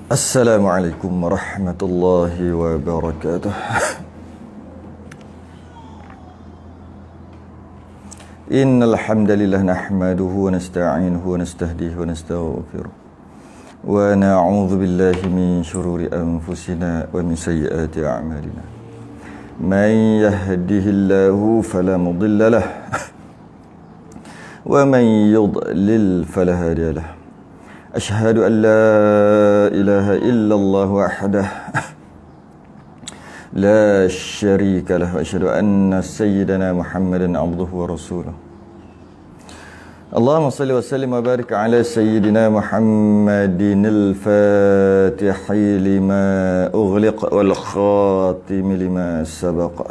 Assalamualaikum warahmatullahi wabarakatuh. Innal hamdalillah nahmaduhu wa nasta'inuhu wa nastahdihi wa nastaghfiruh. Wa na'udzu billahi min shururi anfusina wa min sayyiati a'malina. Man yahdihillahu fala mudilla lahu wa man yudlil fala hadiya lahu. Ashhadu an la ilaha illallah wahdah la syarika lahu wa asyhadu anna sayyidana Muhammadan abduhu wa rasuluh. Allahumma salli wa sallim wa barik ala sayyidina Muhammadin al-fatihi lima ughliq wal khatimi lima sabaq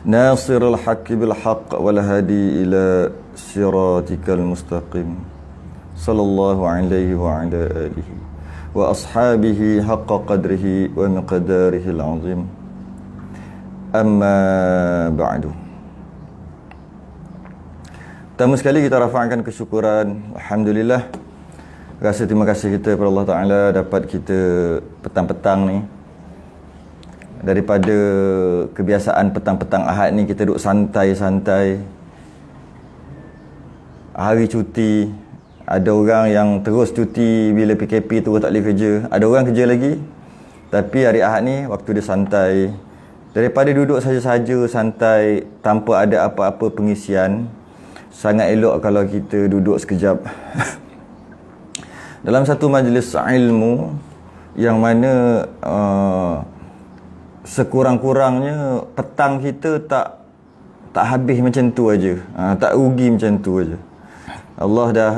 nasirul haqqi bil haqq wal hadi ila siratikal mustaqim. Sallallahu alaihi wa ala alihi wa ashabihi haqqa qadrihi wa miqdarihi al-azim. Amma ba'du. Pertama sekali kita rafa'kan kesyukuran, alhamdulillah. Rasa terima kasih kita kepada Allah Ta'ala dapat kita petang-petang ni, daripada kebiasaan petang-petang Ahad ni kita duduk santai-santai, hari cuti. Ada orang yang terus cuti bila PKP tu tak boleh kerja. Ada orang kerja lagi. Tapi hari Ahad ni waktu dia santai. Daripada duduk saja-saja santai tanpa ada apa-apa pengisian, sangat elok kalau kita duduk sekejap dalam satu majlis ilmu yang mana sekurang-kurangnya petang kita tak habis macam tu aja. Tak rugi macam tu aja. Allah dah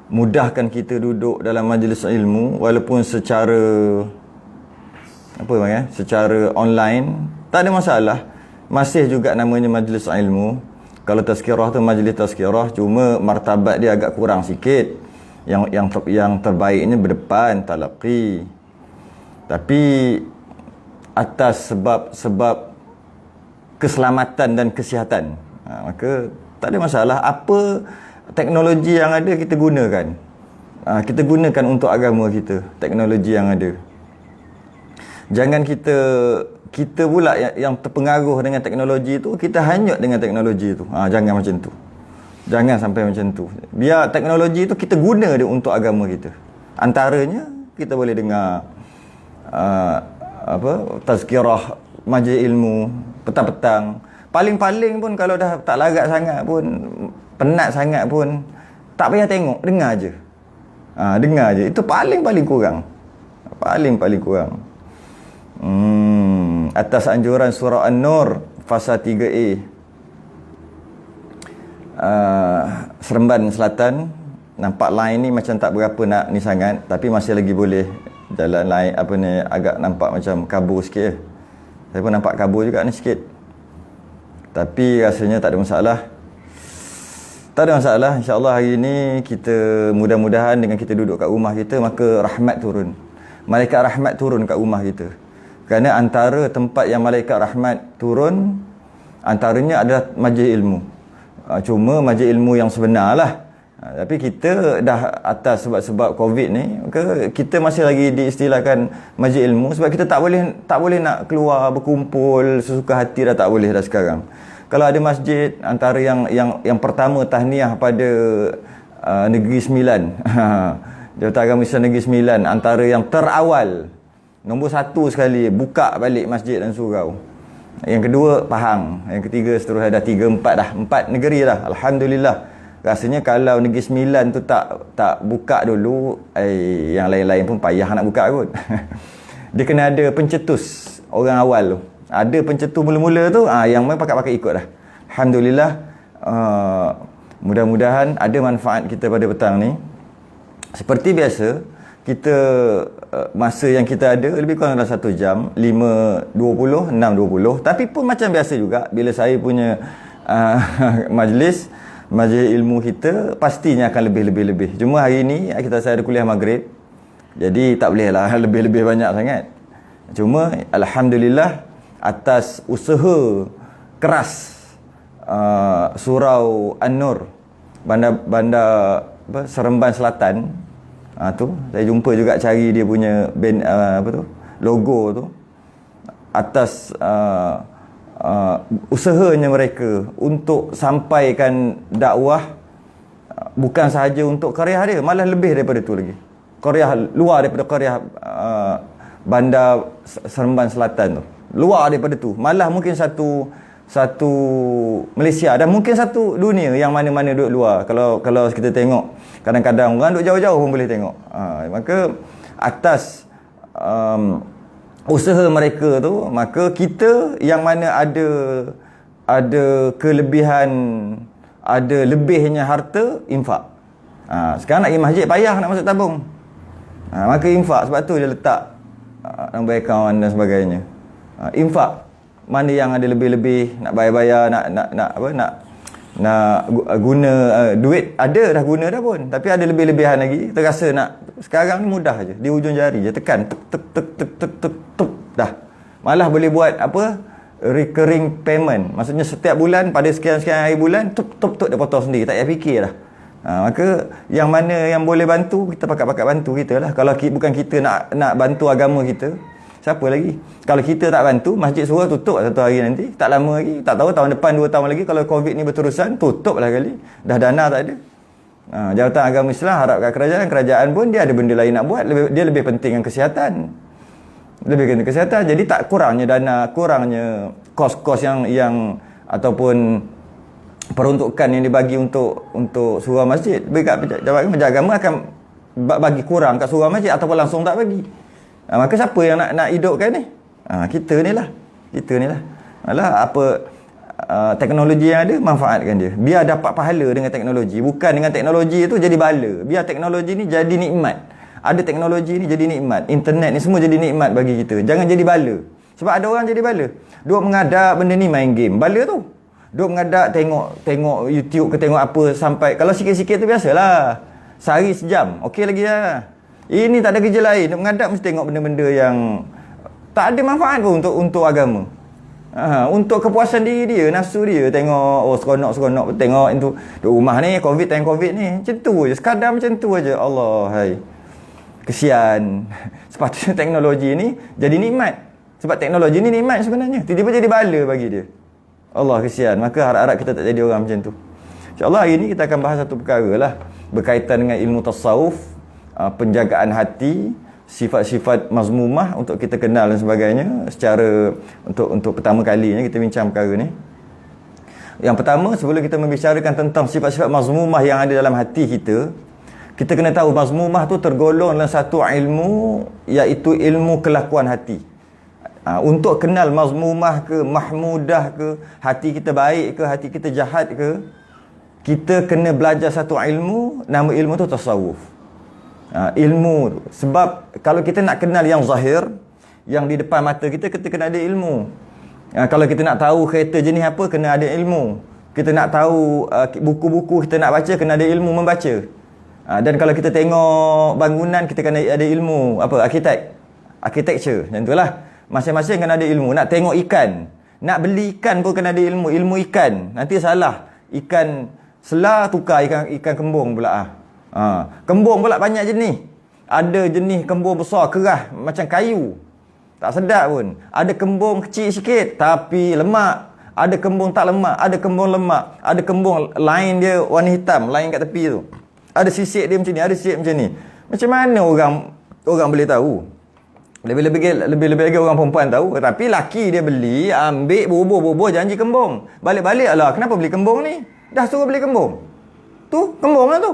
mudahkan kita duduk dalam majlis ilmu walaupun secara secara online, tak ada masalah. Masih juga namanya majlis ilmu. Kalau tazkirah tu majlis tazkirah, cuma martabat dia agak kurang sikit. Yang terbaiknya berdepan talaqi. Tapi atas sebab keselamatan dan kesihatan, maka tak ada masalah. Apa teknologi yang ada kita gunakan. Kita gunakan untuk agama kita, teknologi yang ada. Jangan kita pula yang terpengaruh dengan teknologi itu, kita hanyut dengan teknologi itu. Jangan macam tu. Jangan sampai macam tu. Biar teknologi itu kita guna dia untuk agama kita. Antaranya kita boleh dengar tazkirah majlis ilmu petang-petang. Paling-paling pun kalau dah tak larat sangat pun, penat sangat pun, tak payah tengok, dengar je. Dengar je. Itu paling-paling kurang. Paling-paling kurang. Atas anjuran surah An-Nur fasa 3A, Seremban Selatan. Nampak line ni macam tak berapa nak ni sangat, tapi masih lagi boleh jalan lain agak nampak macam kabur sikit. Saya pun nampak kabur juga ni sikit. Tapi rasanya tak ada masalah. Tak ada masalah. InsyaAllah hari ni kita mudah-mudahan dengan kita duduk kat rumah kita, maka rahmat turun. Malaikat rahmat turun kat rumah kita. Kerana antara tempat yang malaikat rahmat turun, antaranya adalah majlis ilmu. Cuma majlis ilmu yang sebenar lah. Tapi kita dah atas sebab COVID ni, maka kita masih lagi diistilahkan majlis ilmu sebab kita tak boleh nak keluar berkumpul sesuka hati, dah tak boleh dah sekarang. Kalau ada masjid, antara yang pertama tahniah pada Negeri Sembilan, Jabatan Agama Islam Negeri Sembilan, antara yang terawal, nombor 1 sekali buka balik masjid dan surau. Yang kedua Pahang, yang ketiga seterusnya, dah 3, 4 dah, 4 negeri dah, alhamdulillah. Rasanya kalau Negeri Sembilan tu tak buka dulu, yang lain-lain pun payah nak buka kot. Dia kena ada pencetus orang awal tu. Ada pencetus mula-mula tu, yang main pakai ikut dah. Alhamdulillah. Mudah-mudahan ada manfaat kita pada petang ni. Seperti biasa, kita masa yang kita ada lebih kurang dalam 1 jam, 5.20, 6.20. Tapi pun macam biasa juga, bila saya punya majlis ilmu kita pastinya akan lebih. Cuma hari ni saya ada kuliah maghrib, jadi tak boleh lah lebih banyak sangat. Cuma alhamdulillah atas usaha keras surau An-Nur bandar Seremban Selatan, tu saya jumpa juga, cari dia punya band, logo tu, atas usahanya mereka untuk sampaikan dakwah, bukan sahaja untuk Qaryah dia, malah lebih daripada tu lagi. Qaryah luar daripada Qaryah bandar Seremban Selatan tu, luar daripada tu, malah mungkin satu Malaysia dan mungkin satu dunia, yang mana-mana duduk luar. Kalau kita tengok, kadang-kadang orang duduk jauh-jauh pun boleh tengok. Maka atas usaha mereka tu, maka kita yang mana ada kelebihan, ada lebihnya harta, infak. Sekarang nak pergi masjid payah nak masuk tabung. Maka infak, sebab tu dia letak nombor akaun dan sebagainya. Infak, mana yang ada lebih-lebih, nak bayar-bayar, nak guna duit ada dah, guna dah pun, tapi ada lebih-lebihan lagi, terasa nak sekarang ni mudah je, di hujung jari je tekan tuk dah. Malah boleh buat recurring payment, maksudnya setiap bulan pada sekian-sekian hari bulan tuk dia potong sendiri, tak payah fikir dah. Maka yang mana yang boleh bantu, kita pakat bantu kita lah. Kalau bukan kita nak bantu agama kita, siapa lagi? Kalau kita tak bantu, masjid surau tutup satu hari nanti, tak lama lagi, tak tahu tahun depan 2 tahun lagi, kalau COVID ni berterusan, tutup lah kali. Dah dana tak ada. Jabatan Agama Islam harap kat kerajaan pun dia ada benda lain nak buat, dia lebih penting dengan kesihatan. Jadi tak kurangnya dana, kurangnya kos-kos yang ataupun peruntukan yang dibagi untuk surau masjid. Jabatan Agama akan bagi kurang kat surau masjid ataupun langsung tak bagi. Maka siapa yang nak hidupkan ni? Kita ni lah. Alah, teknologi yang ada, manfaatkan dia. Biar dapat pahala dengan teknologi, bukan dengan teknologi itu jadi bala. Biar teknologi ni jadi nikmat. Ada teknologi ni jadi nikmat. Internet ni semua jadi nikmat bagi kita. Jangan jadi bala. Sebab ada orang jadi bala. Duk mengadap benda ni, main game. Bala tu. Duk mengadap tengok YouTube ke tengok apa sampai, kalau sikit-sikit tu biasalah. Sehari sejam, okey lagi lah. Ini tak ada kerja lain. Duk mengadap mesti tengok benda-benda yang tak ada manfaat pun untuk agama. Untuk kepuasan diri dia, nafsu dia, tengok seronok tengok itu duduk rumah ni, time covid ni, macam tu je, sekadar macam tu aja. Allah, hai, kesian. Sepatutnya teknologi ni jadi nikmat, sebab teknologi ni nikmat sebenarnya, tiba-tiba jadi bala bagi dia. Allah, kesian. Maka harap-harap kita tak jadi orang macam tu. InsyaAllah hari ni kita akan bahas satu perkara lah berkaitan dengan ilmu tasawuf, penjagaan hati, sifat-sifat mazmumah untuk kita kenal dan sebagainya. Secara untuk pertama kalinya kita bincang perkara ni. Yang pertama, sebelum kita membicarakan tentang sifat-sifat mazmumah yang ada dalam hati kita, kita kena tahu mazmumah tu tergolong dalam satu ilmu, iaitu ilmu kelakuan hati. Untuk kenal mazmumah ke mahmudah ke, hati kita baik ke hati kita jahat ke, kita kena belajar satu ilmu. Nama ilmu tu tasawuf. Ilmu. Sebab kalau kita nak kenal yang zahir, yang di depan mata kita, kita kena ada ilmu. Kalau kita nak tahu kereta jenis apa, kena ada ilmu. Kita nak tahu buku-buku kita nak baca, kena ada ilmu membaca. Dan kalau kita tengok bangunan, kita kena ada ilmu architecture, macam itulah. Masing-masing kena ada ilmu. Nak tengok ikan, nak beli ikan pun kena ada ilmu ikan. Nanti salah, ikan selah tukar ikan kembung pula. Kembung pula banyak jenis. Ada jenis kembung besar, keras macam kayu, tak sedap pun. Ada kembung kecil sikit tapi lemak. Ada kembung tak lemak, ada kembung lemak. Ada kembung lain dia warna hitam, lain kat tepi tu. Ada sisik dia macam ni, ada sisik macam ni. Macam mana orang boleh tahu? Lebih-lebih lagi orang perempuan tahu. Tapi laki dia beli, ambil bubuh janji kembung. Balik-balik lah, kenapa beli kembung ni? Dah suruh beli kembung. Tu kembung lah tu.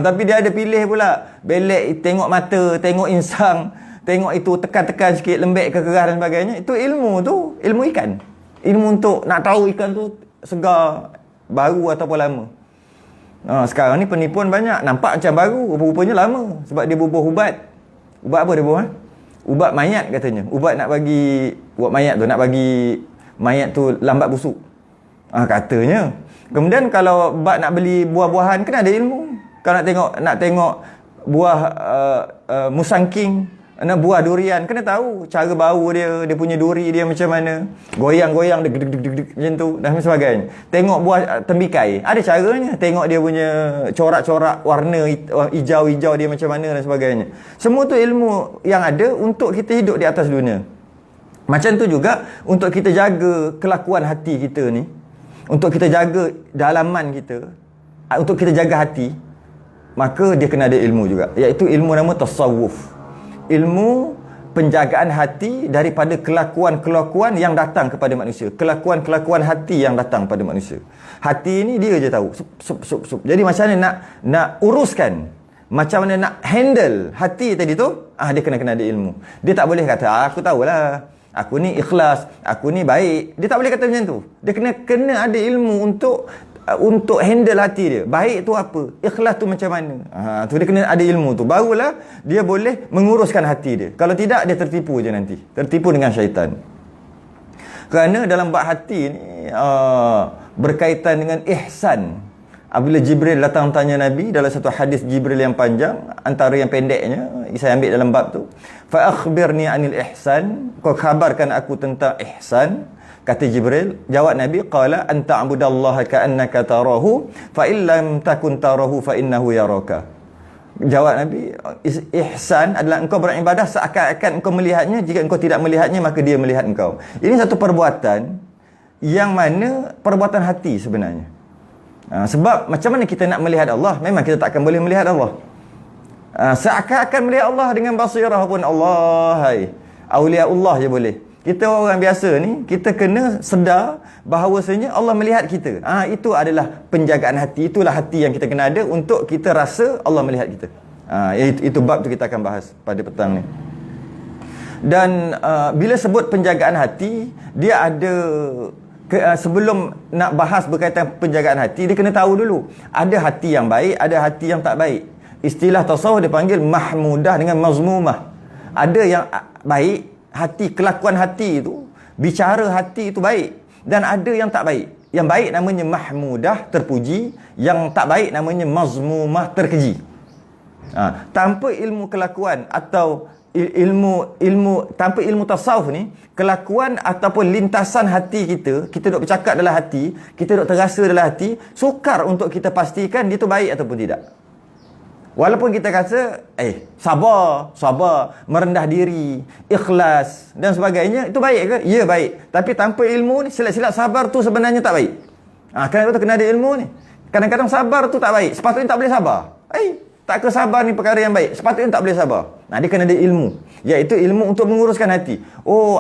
Tapi dia ada pilih pula. Belek, tengok mata, tengok insang, tengok itu tekan-tekan sikit, lembek ke keras dan sebagainya. Itu ilmu tu, ilmu ikan. Ilmu untuk nak tahu ikan tu segar, baru ataupun lama. Sekarang ni penipuan banyak. Nampak macam baru, rupanya lama. Sebab dia bubuh ubat. Ubat apa dia bubuh? Ubat mayat katanya. Ubat mayat tu, nak bagi mayat tu lambat busuk. Katanya. Kemudian kalau bak nak beli buah-buahan, kena ada ilmu. Kalau nak tengok buah musangking, buah durian, kena tahu cara bau dia punya duri dia macam mana. Goyang-goyang dia gedeg macam tu dan sebagainya. Tengok buah tembikai, ada caranya. Tengok dia punya corak-corak warna hijau-hijau dia macam mana dan sebagainya. Semua tu ilmu yang ada untuk kita hidup di atas dunia. Macam tu juga untuk kita jaga kelakuan hati kita ni, untuk kita jaga dalaman kita, untuk kita jaga hati, maka dia kena ada ilmu juga, iaitu ilmu nama tasawuf. Ilmu penjagaan hati daripada kelakuan-kelakuan yang datang kepada manusia. Kelakuan-kelakuan hati yang datang pada manusia. Hati ni dia je tahu. Jadi macam mana nak uruskan, macam mana nak handle hati tadi tu, dia kena ada ilmu. Dia tak boleh kata, aku tahulah, aku ni ikhlas, aku ni baik. Dia tak boleh kata macam tu. Dia kena ada ilmu untuk handle hati dia. Baik tu apa? Ikhlas tu macam mana? Tu dia kena ada ilmu tu. Barulah dia boleh menguruskan hati dia. Kalau tidak, dia tertipu je nanti. Tertipu dengan syaitan. Kerana dalam bab hati ni berkaitan dengan ihsan. Apabila Jibril datang tanya Nabi dalam satu hadis Jibril yang panjang, antara yang pendeknya saya ambil dalam bab tu, fa akhbirni anil ihsan, kau khabarkan aku tentang ihsan. Kata Jibril, jawab Nabi, qala anta abudallaha ka'annaka tarahu fa illam takun tarahu fa innahu yaraka. Jawab Nabi, ihsan adalah engkau beribadah seakan-akan engkau melihatnya. Jika engkau tidak melihatnya, maka dia melihat engkau. Ini satu perbuatan yang mana perbuatan hati sebenarnya. Sebab macam mana kita nak melihat Allah? Memang kita tak akan boleh melihat Allah. Seakan-akan melihat Allah dengan basirah pun Allah, hai, awliya Allah je boleh. Kita orang biasa ni, kita kena sedar bahawasanya Allah melihat kita. Itu adalah penjagaan hati. Itulah hati yang kita kena ada untuk kita rasa Allah melihat kita. Itu bab tu kita akan bahas pada petang ni. Dan bila sebut penjagaan hati, dia ada sebelum nak bahas berkaitan penjagaan hati, dia kena tahu dulu ada hati yang baik, ada hati yang tak baik. Istilah tasawuf dia panggil mahmudah dengan mazmumah. Ada yang baik, hati, kelakuan hati itu, bicara hati itu baik, dan ada yang tak baik. Yang baik namanya mahmudah, terpuji. Yang tak baik namanya mazmumah, terkeji. Tanpa ilmu kelakuan atau tanpa ilmu tasawuf ni, kelakuan ataupun lintasan hati kita duk bercakap dalam hati, kita duk terasa dalam hati, sukar untuk kita pastikan dia tu baik ataupun tidak. Walaupun kita kata sabar, merendah diri, ikhlas dan sebagainya, itu baik ke? Ya, baik. Tapi tanpa ilmu ni, silap-silap sabar tu sebenarnya tak baik. Kenapa tu kena ada ilmu ni? Kadang-kadang sabar tu tak baik, sepatutnya tak boleh sabar. Tak ke sabar ni perkara yang baik, sepatutnya tak boleh sabar. Dia kena ada ilmu, iaitu ilmu untuk menguruskan hati.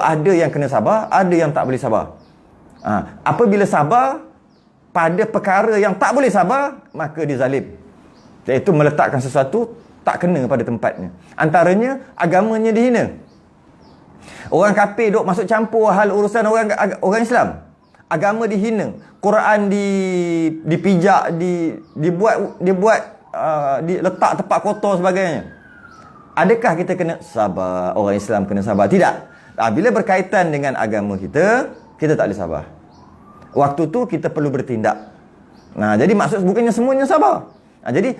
Ada yang kena sabar, ada yang tak boleh sabar. Apabila sabar pada perkara yang tak boleh sabar, maka dia zalim, iaitu meletakkan sesuatu tak kena pada tempatnya. Antaranya agamanya dihina. Orang kafir duk masuk campur hal urusan orang Islam. Agama dihina, Quran dipijak, dibuat diletak tempat kotor sebagainya. Adakah kita kena sabar? Orang Islam kena sabar? Tidak. Bila berkaitan dengan agama kita tak boleh sabar. Waktu tu kita perlu bertindak. Jadi maksud bukannya semuanya sabar. Jadi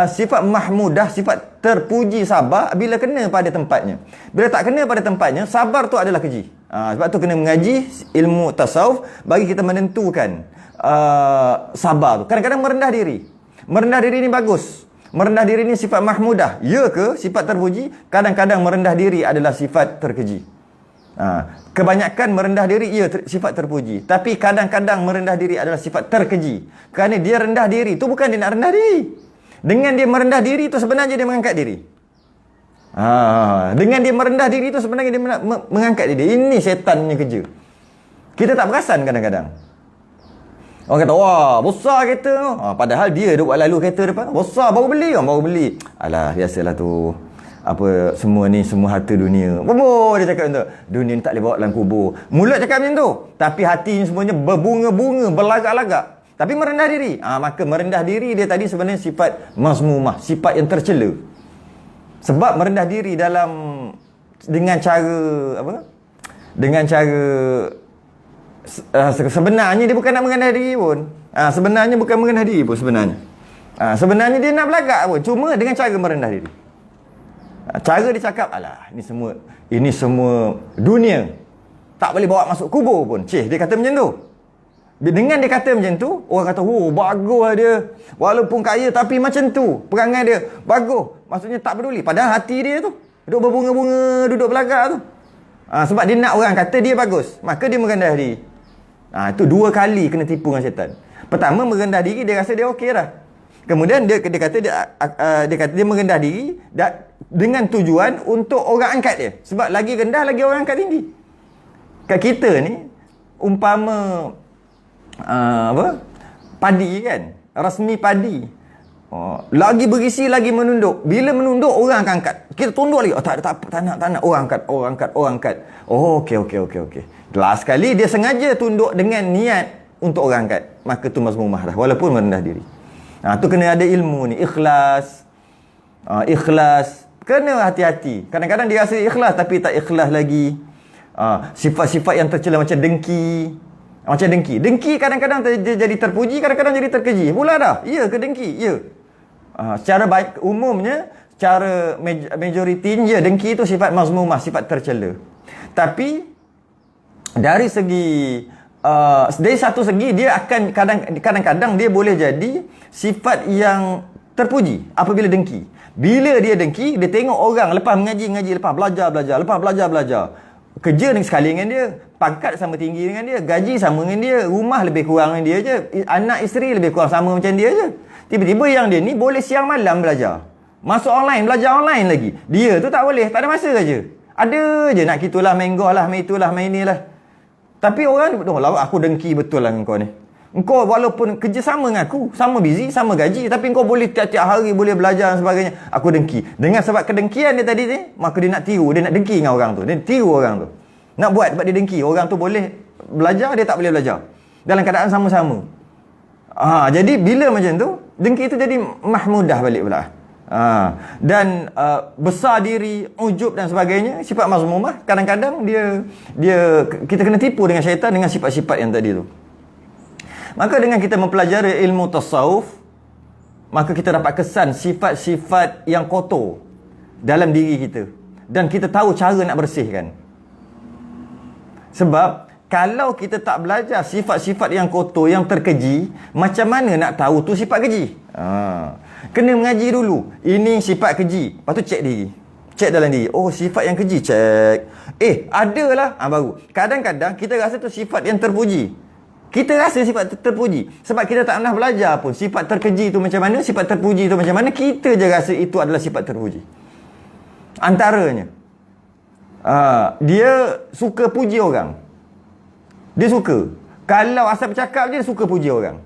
sifat mahmudah, sifat terpuji sabar bila kena pada tempatnya. Bila tak kena pada tempatnya, sabar tu adalah keji. Sebab tu kena mengaji ilmu tasawuf bagi kita menentukan sabar tu. Kadang-kadang merendah diri. Merendah diri ni bagus. Merendah diri ni sifat mahmudah. Ya ke sifat terpuji? Kadang-kadang merendah diri adalah sifat terkeji. Kebanyakan merendah diri sifat terpuji. Tapi kadang-kadang merendah diri adalah sifat terkeji. Kerana dia rendah diri tu bukan dia nak rendah diri. Dengan dia merendah diri tu sebenarnya dia mengangkat diri. Dengan dia merendah diri tu sebenarnya dia mengangkat diri. Ini setannya kerja. Kita tak perasan kadang-kadang. Orang kata, wah, besar kereta tu. Padahal dia duk buat lalu kereta depan. Besar, baru beli. Alah, biasalah tu. Semua ni, semua harta dunia. Bobo, dia cakap macam tu. Dunia ni tak boleh bawa dalam kubur. Mulut cakap macam tu. Tapi hati ni semuanya berbunga-bunga, berlagak-lagak. Tapi merendah diri. Maka merendah diri dia tadi sebenarnya sifat mazmumah, sifat yang tercela. Sebab merendah diri dengan cara sebenarnya dia bukan nak mengenal diri pun. Sebenarnya bukan mengenal diri pun sebenarnya. Sebenarnya dia nak belagak pun, cuma dengan cara merendah diri. Cara dia cakap, ini semua dunia tak boleh bawa masuk kubur pun. Dia kata macam tu. Dengan dia kata macam tu, orang kata, bagus dia. Walaupun kaya tapi macam tu perangai dia, bagus. Maksudnya tak peduli. Padahal hati dia tu duduk berbunga-bunga, duduk belagak tu. Sebab dia nak orang kata dia bagus, maka dia merendah diri. Itu 2 kali kena tipu dengan syaitan. Pertama, merendah diri, dia rasa dia okey dah. Kemudian dia kata dia merendah diri dengan tujuan untuk orang angkat dia. Sebab lagi rendah lagi orang angkat tinggi. Kat kita ni umpama padi kan, rasmi padi. Lagi berisi lagi menunduk. Bila menunduk orang akan angkat. Kita tunduk lagi. Tak nak orang angkat. Okey. Last sekali dia sengaja tunduk dengan niat untuk orang angkat. Maka tu mazmumah dah, walaupun merendah diri. Tu kena ada ilmu ni, ikhlas. Ikhlas. Kena hati-hati. Kadang-kadang dia rasa ikhlas tapi tak ikhlas lagi. Sifat-sifat yang tercela macam dengki. Dengki kadang-kadang jadi terpuji, kadang-kadang jadi terkeji. Pula dah. Ya ke dengki? Ya. Secara umumnya, secara majoritinya, dengki itu sifat mazmumah, sifat tercela. Tapi dari satu segi dia akan kadang-kadang dia boleh jadi sifat yang terpuji apabila dengki. Bila dia dengki, dia tengok orang lepas mengaji, lepas belajar, kerja sekali dengan dia, pangkat sama tinggi dengan dia, gaji sama dengan dia, rumah lebih kurang dengan dia je, anak isteri lebih kurang sama macam dia je. Tiba-tiba yang dia ni boleh siang malam belajar, masuk online, belajar online lagi. Dia tu tak boleh, tak ada masa saja. Ada je nak gitulah, main golf lah, main itulah, main inilah. Tapi orang, aku dengki betul lah dengan kau ni. Engkau walaupun kerja sama dengan aku, sama busy, sama gaji, tapi engkau boleh tiap-tiap hari boleh belajar dan sebagainya. Aku dengki. Dengan sebab kedengkian dia tadi ni, maka dia nak tiru, dia nak dengki dengan orang tu. Dia tiru orang tu. Nak buat sebab dia dengki. Orang tu boleh belajar, dia tak boleh belajar. dalam keadaan sama-sama. Jadi bila macam tu, dengki itu jadi mahmudah balik pula. Dan besar diri, ujub dan sebagainya, sifat mazmumah, kadang-kadang kita kena tipu dengan syaitan dengan sifat-sifat yang tadi tu. Maka dengan kita mempelajari ilmu tasawuf, maka kita dapat kesan sifat-sifat yang kotor dalam diri kita, dan kita tahu cara nak bersihkan. Sebab kalau kita tak belajar sifat-sifat yang kotor, yang terkeji, macam mana nak tahu tu sifat keji? Kena mengaji dulu. Ini sifat keji. Lepas tu cek diri. Cek dalam diri. Oh, sifat yang keji. Cek. Adalah. Baru. Kadang-kadang kita rasa tu sifat yang terpuji. Kita rasa sifat terpuji. Sebab kita tak pernah belajar pun. Sifat terkeji tu macam mana, sifat terpuji tu macam mana. Kita je rasa itu adalah sifat terpuji. Antaranya. Dia suka puji orang. Dia suka. Kalau asal bercakap dia suka puji orang.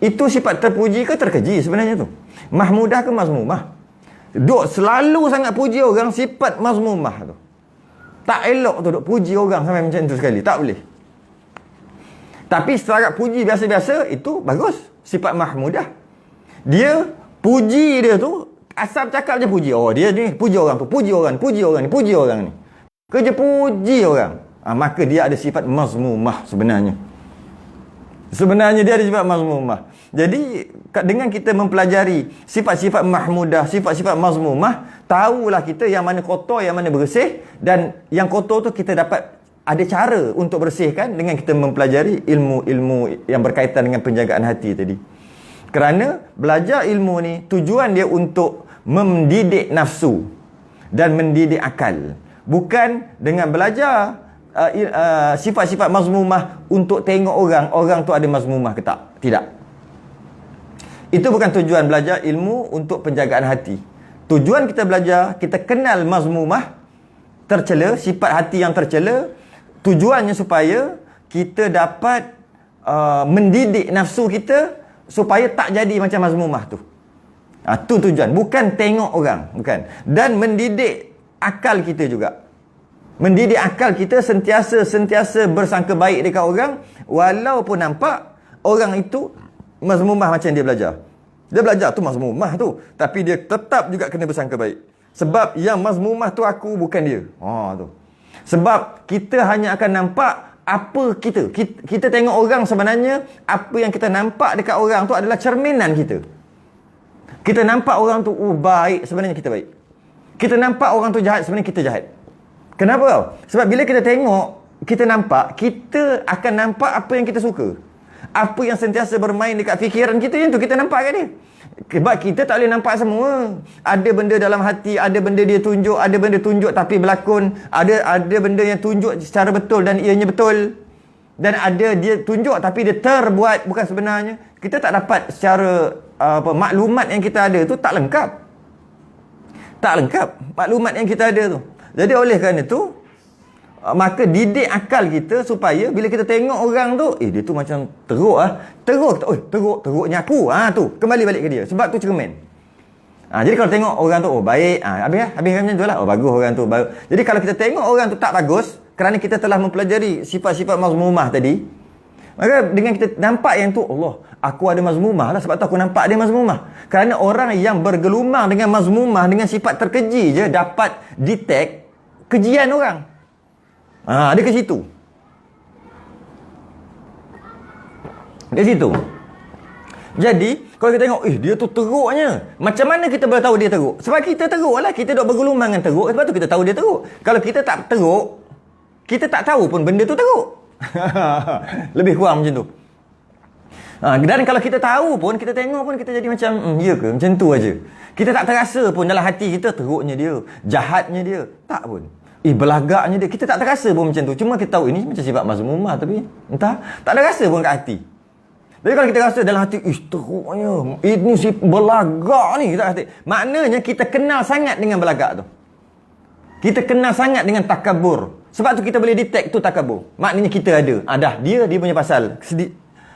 Itu sifat terpuji ke terkeji sebenarnya tu? Mahmudah ke mazmumah? Duk selalu sangat puji orang, sifat mazmumah tu. Tak elok tu duk puji orang sampai macam tu sekali. Tak boleh. Tapi setakat puji biasa-biasa, itu bagus. Sifat mahmudah. Dia, puji dia tu, asal bercakap je puji. Oh, dia ni puji orang tu, puji orang ni, puji orang ni, puji orang ni. Kerja puji orang. Maka dia ada sifat mazmumah sebenarnya. Sebenarnya dia ada sifat mazmumah. Jadi dengan kita mempelajari sifat-sifat mahmudah, sifat-sifat mazmumah, tahulah kita yang mana kotor, yang mana bersih. Dan yang kotor tu kita dapat ada cara untuk bersihkan dengan kita mempelajari ilmu-ilmu yang berkaitan dengan penjagaan hati tadi. Kerana belajar ilmu ni tujuan dia untuk mendidik nafsu dan mendidik akal. Bukan dengan belajar sifat-sifat mazmumah untuk tengok orang tu ada mazmumah ke tak. Tidak. Itu bukan tujuan belajar ilmu untuk penjagaan hati. Tujuan kita belajar, kita kenal mazmumah, tercela, sifat hati yang tercela. Tujuannya supaya kita dapat mendidik nafsu kita supaya tak jadi macam mazmumah tu. Tu tujuan. Bukan tengok orang. Bukan. Dan mendidik akal kita juga. Mendidik akal kita sentiasa bersangka baik dekat orang, walaupun nampak orang itu mazmumah macam dia belajar. Dia belajar tu mazmumah tu, tapi dia tetap juga kena bersangka baik. Sebab yang mazmumah tu aku, bukan dia. Tu. Sebab kita hanya akan nampak apa kita tengok orang, sebenarnya apa yang kita nampak dekat orang tu adalah cerminan kita. Kita nampak orang tu baik, sebenarnya kita baik. Kita nampak orang tu jahat, sebenarnya kita jahat. Kenapa tau? Sebab bila kita tengok, kita nampak, kita akan nampak apa yang kita suka. Apa yang sentiasa bermain dekat fikiran kita, yang tu kita nampak kat dia. Sebab kita tak boleh nampak semua. Ada benda dalam hati, ada benda dia tunjuk, ada benda tunjuk tapi berlakon, ada benda yang tunjuk secara betul dan ianya betul, dan ada dia tunjuk tapi dia terbuat bukan sebenarnya. Kita tak dapat secara maklumat yang kita ada tu tak lengkap. Tak lengkap maklumat yang kita ada tu. Jadi oleh kerana itu, maka didik akal kita supaya bila kita tengok orang tu, dia tu macam teruk teruk, teruknya aku. Tu kembali balik ke dia, sebab tu cermin. Jadi kalau tengok orang tu baik, habis macam tu lah. Bagus orang tu baik. Jadi kalau kita tengok orang tu tak bagus, kerana kita telah mempelajari sifat-sifat mazmumah tadi, maka dengan kita nampak yang tu, Allah, aku ada mazmumah lah, sebab tu aku nampak dia mazmumah. Kerana orang yang bergelumang dengan mazmumah, dengan sifat terkeji je, dapat detect kejian orang. Dia ke situ. Ke situ. Jadi, kalau kita tengok, dia tu teruknya. Macam mana kita boleh tahu dia teruk? Sebab kita teruk lah. Kita duk bergelumang dengan teruk. Sebab tu kita tahu dia teruk. Kalau kita tak teruk, kita tak tahu pun benda tu teruk. Lebih kurang macam tu. Dan kalau kita tahu pun, kita tengok pun, kita jadi macam, ya ke? Macam tu aja. Kita tak terasa pun dalam hati kita teruknya dia, jahatnya dia. Tak pun. Belagaknya dia. Kita tak terasa pun macam tu. Cuma kita tahu ini macam sifat mazmumah, tapi entah, tak ada rasa pun kat hati. Jadi kalau kita rasa dalam hati, teruknya, ini si belagak ni, kita hati. Maknanya kita kenal sangat dengan belagak tu. Kita kenal sangat dengan takabur. Sebab tu kita boleh detect tu takabur. Maknanya kita ada. Dah, dia punya pasal.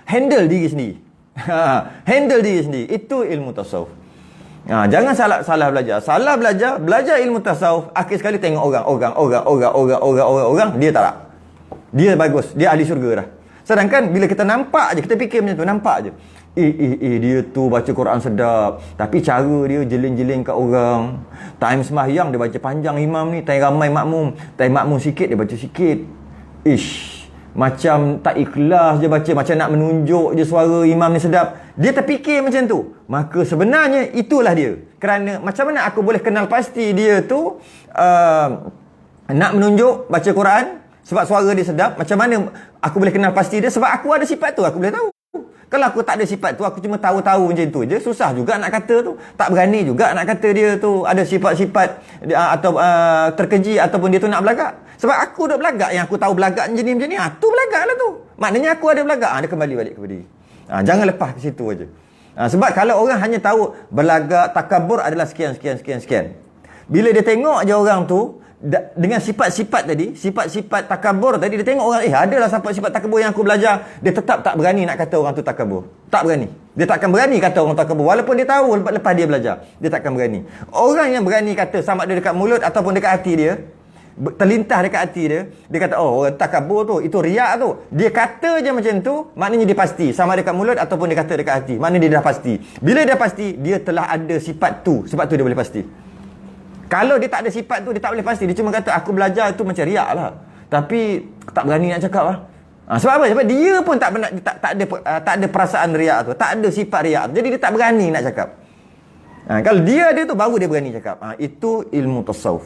Handle diri sendiri. Handle diri sendiri. Itu ilmu tasawuf. Jangan salah belajar. Salah belajar ilmu tasawuf, akhir sekali tengok orang, dia tak. Dia bagus, dia ahli syurga dah. Sedangkan bila kita nampak je, kita fikir macam tu, nampak je. Dia tu baca Quran sedap, tapi cara dia jeling-jeling kat orang. Time sembahyang dia baca panjang imam ni, time ramai makmum, time makmum sikit dia baca sikit. Macam tak ikhlas je baca, macam nak menunjuk je suara imam ni sedap. Dia terfikir macam tu. Maka sebenarnya itulah dia. Kerana macam mana aku boleh kenal pasti dia tu nak menunjuk baca Quran sebab suara dia sedap? Macam mana aku boleh kenal pasti dia? Sebab aku ada sifat tu, aku boleh tahu. Kalau aku tak ada sifat tu, aku cuma tahu-tahu macam tu je, susah juga nak kata tu. Tak berani juga nak kata dia tu ada sifat-sifat atau terkeji ataupun dia tu nak belagak. Sebab aku dah belagak, yang aku tahu belagak macam ni. Tu belagak lah tu. Maknanya aku ada belagak. Dia kembali balik kepada diri. Jangan lepas ke situ aja. Sebab kalau orang hanya tahu belagak, takabur adalah sekian. Bila dia tengok je orang tu dengan sifat-sifat tadi, sifat-sifat takabur tadi, dia tengok orang, adalah sifat-sifat takabur yang aku belajar, dia tetap tak berani nak kata orang tu takabur. Tak berani. Dia takkan berani kata orang takabur walaupun dia tahu lepas dia belajar. Dia takkan berani. Orang yang berani kata sama ada dekat mulut ataupun dekat hati dia, terlintas dekat hati dia, dia kata orang takabur tu, itu riak tu. Dia kata je macam tu, maknanya dia pasti sama dekat mulut ataupun dia kata dekat hati. Maknanya dia dah pasti. Bila dia pasti, dia telah ada sifat tu. Sebab tu dia boleh pasti. Kalau dia tak ada sifat tu, dia tak boleh pasti. Dia cuma kata aku belajar tu macam riak lah, tapi tak berani nak cakap lah. Sebab apa? Sebab dia pun tak pernah, tak ada perasaan riak tu, tak ada sifat riak tu. Jadi dia tak berani nak cakap. Kalau dia ada tu, baru dia berani cakap. Itu ilmu tasawuf.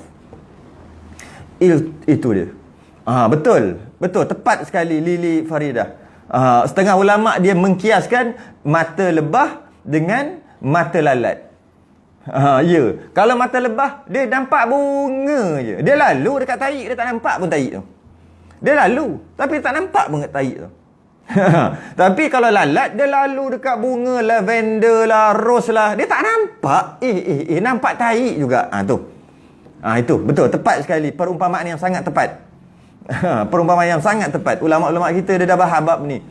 Itu dia. Betul tepat sekali Lili Faridah. Setengah ulama dia mengkiaskan mata lebah dengan mata lalat. Ya. Kalau mata lebah, dia nampak bunga je. Dia lalu dekat tahi, dia tak nampak pun tahi tu. Dia lalu, tapi tak nampak pun tahi tu. Tapi kalau lalat, dia lalu dekat bunga lavender lah, rose lah, dia tak nampak. Nampak tahi juga. Itu betul, tepat sekali. Perumpamaan yang sangat tepat. Perumpamaan yang sangat tepat. Ulama-ulama kita dia dah bahas bab ni.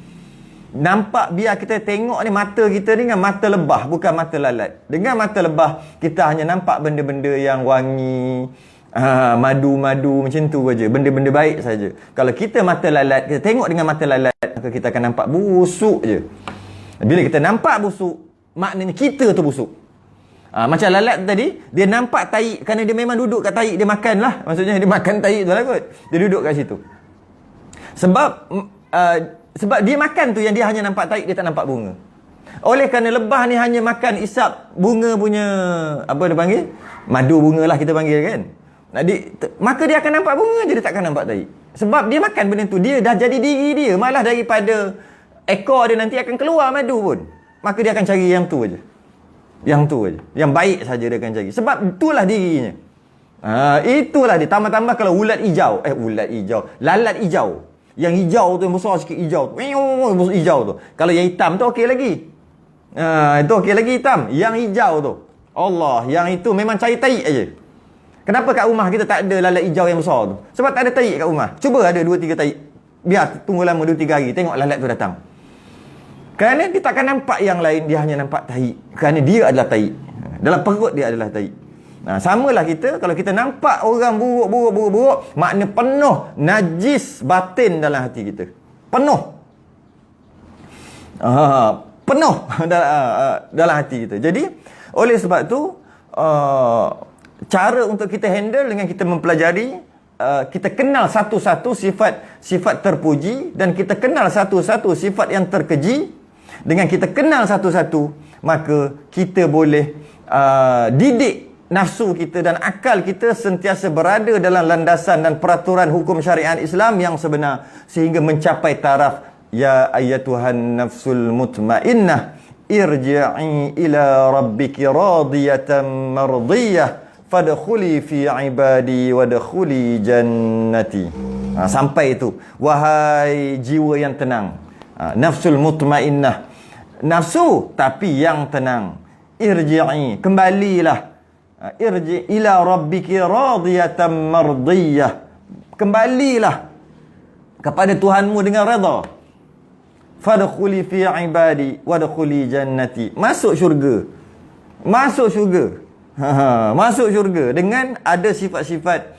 Nampak, biar kita tengok ni, mata kita ni dengan mata lebah, bukan mata lalat. Dengan mata lebah, kita hanya nampak benda-benda yang wangi, madu-madu macam tu aja, benda-benda baik saja. Kalau kita mata lalat, kita tengok dengan mata lalat, maka kita akan nampak busuk je. Bila kita nampak busuk, maknanya kita tu busuk. Macam lalat tadi, dia nampak tahi, kerana dia memang duduk kat tahi, dia makan lah. Maksudnya dia makan tahi tu lah kot. Dia duduk kat situ. Sebab dia makan tu, yang dia hanya nampak tahi, dia tak nampak bunga. Oleh kerana lebah ni hanya makan isap bunga punya, apa dia panggil? Madu bunga lah kita panggil kan. Maka dia akan nampak bunga je, dia takkan nampak tahi. Sebab dia makan benda tu, dia dah jadi diri dia. Malah daripada ekor dia nanti akan keluar madu pun. Maka dia akan cari yang tu aja. Yang tu aja. Yang baik saja dia akan cari. Sebab itulah dirinya. Itulah dia. Tambah-tambah kalau lalat hijau. Yang hijau tu, yang besar sikit hijau tu. Hijau tu. Kalau yang hitam tu okey lagi. Itu okey lagi hitam. Yang hijau tu, Allah, yang itu memang cari tahi aja. Kenapa kat rumah kita tak ada lalat hijau yang besar tu? Sebab tak ada tahi kat rumah. Cuba ada 2-3 tahi. Biar tunggu lama 2-3 hari, tengok lalat tu datang. Kerana dia takkan nampak yang lain, dia hanya nampak tahi. Kerana dia adalah tahi. Dalam perut dia adalah tahi. Samalah kita, kalau kita nampak orang buruk, makna penuh najis batin dalam hati kita. Penuh dalam hati kita. Jadi oleh sebab tu, cara untuk kita handle dengan kita mempelajari, kita kenal satu-satu sifat terpuji, dan kita kenal satu-satu sifat yang terkeji. Dengan kita kenal satu-satu, maka kita boleh didik nafsu kita dan akal kita sentiasa berada dalam landasan dan peraturan hukum syariat Islam yang sebenar, sehingga mencapai taraf ya ayyatuhan nafsul mutmainnah irji'i ila rabbiki radiyatan mardiyah fadkhuli fi ibadi wadkhuli jannati. Sampai itu, wahai jiwa yang tenang, nafsul mutmainnah, nafsu tapi yang tenang, irji'i, kembalilah, irji ila rabbiki radiyatan mardiyah, kembalilah kepada Tuhanmu dengan redha. Fadkhuli fi ibadi wadkhuli jannati, masuk syurga. Masuk syurga dengan ada sifat-sifat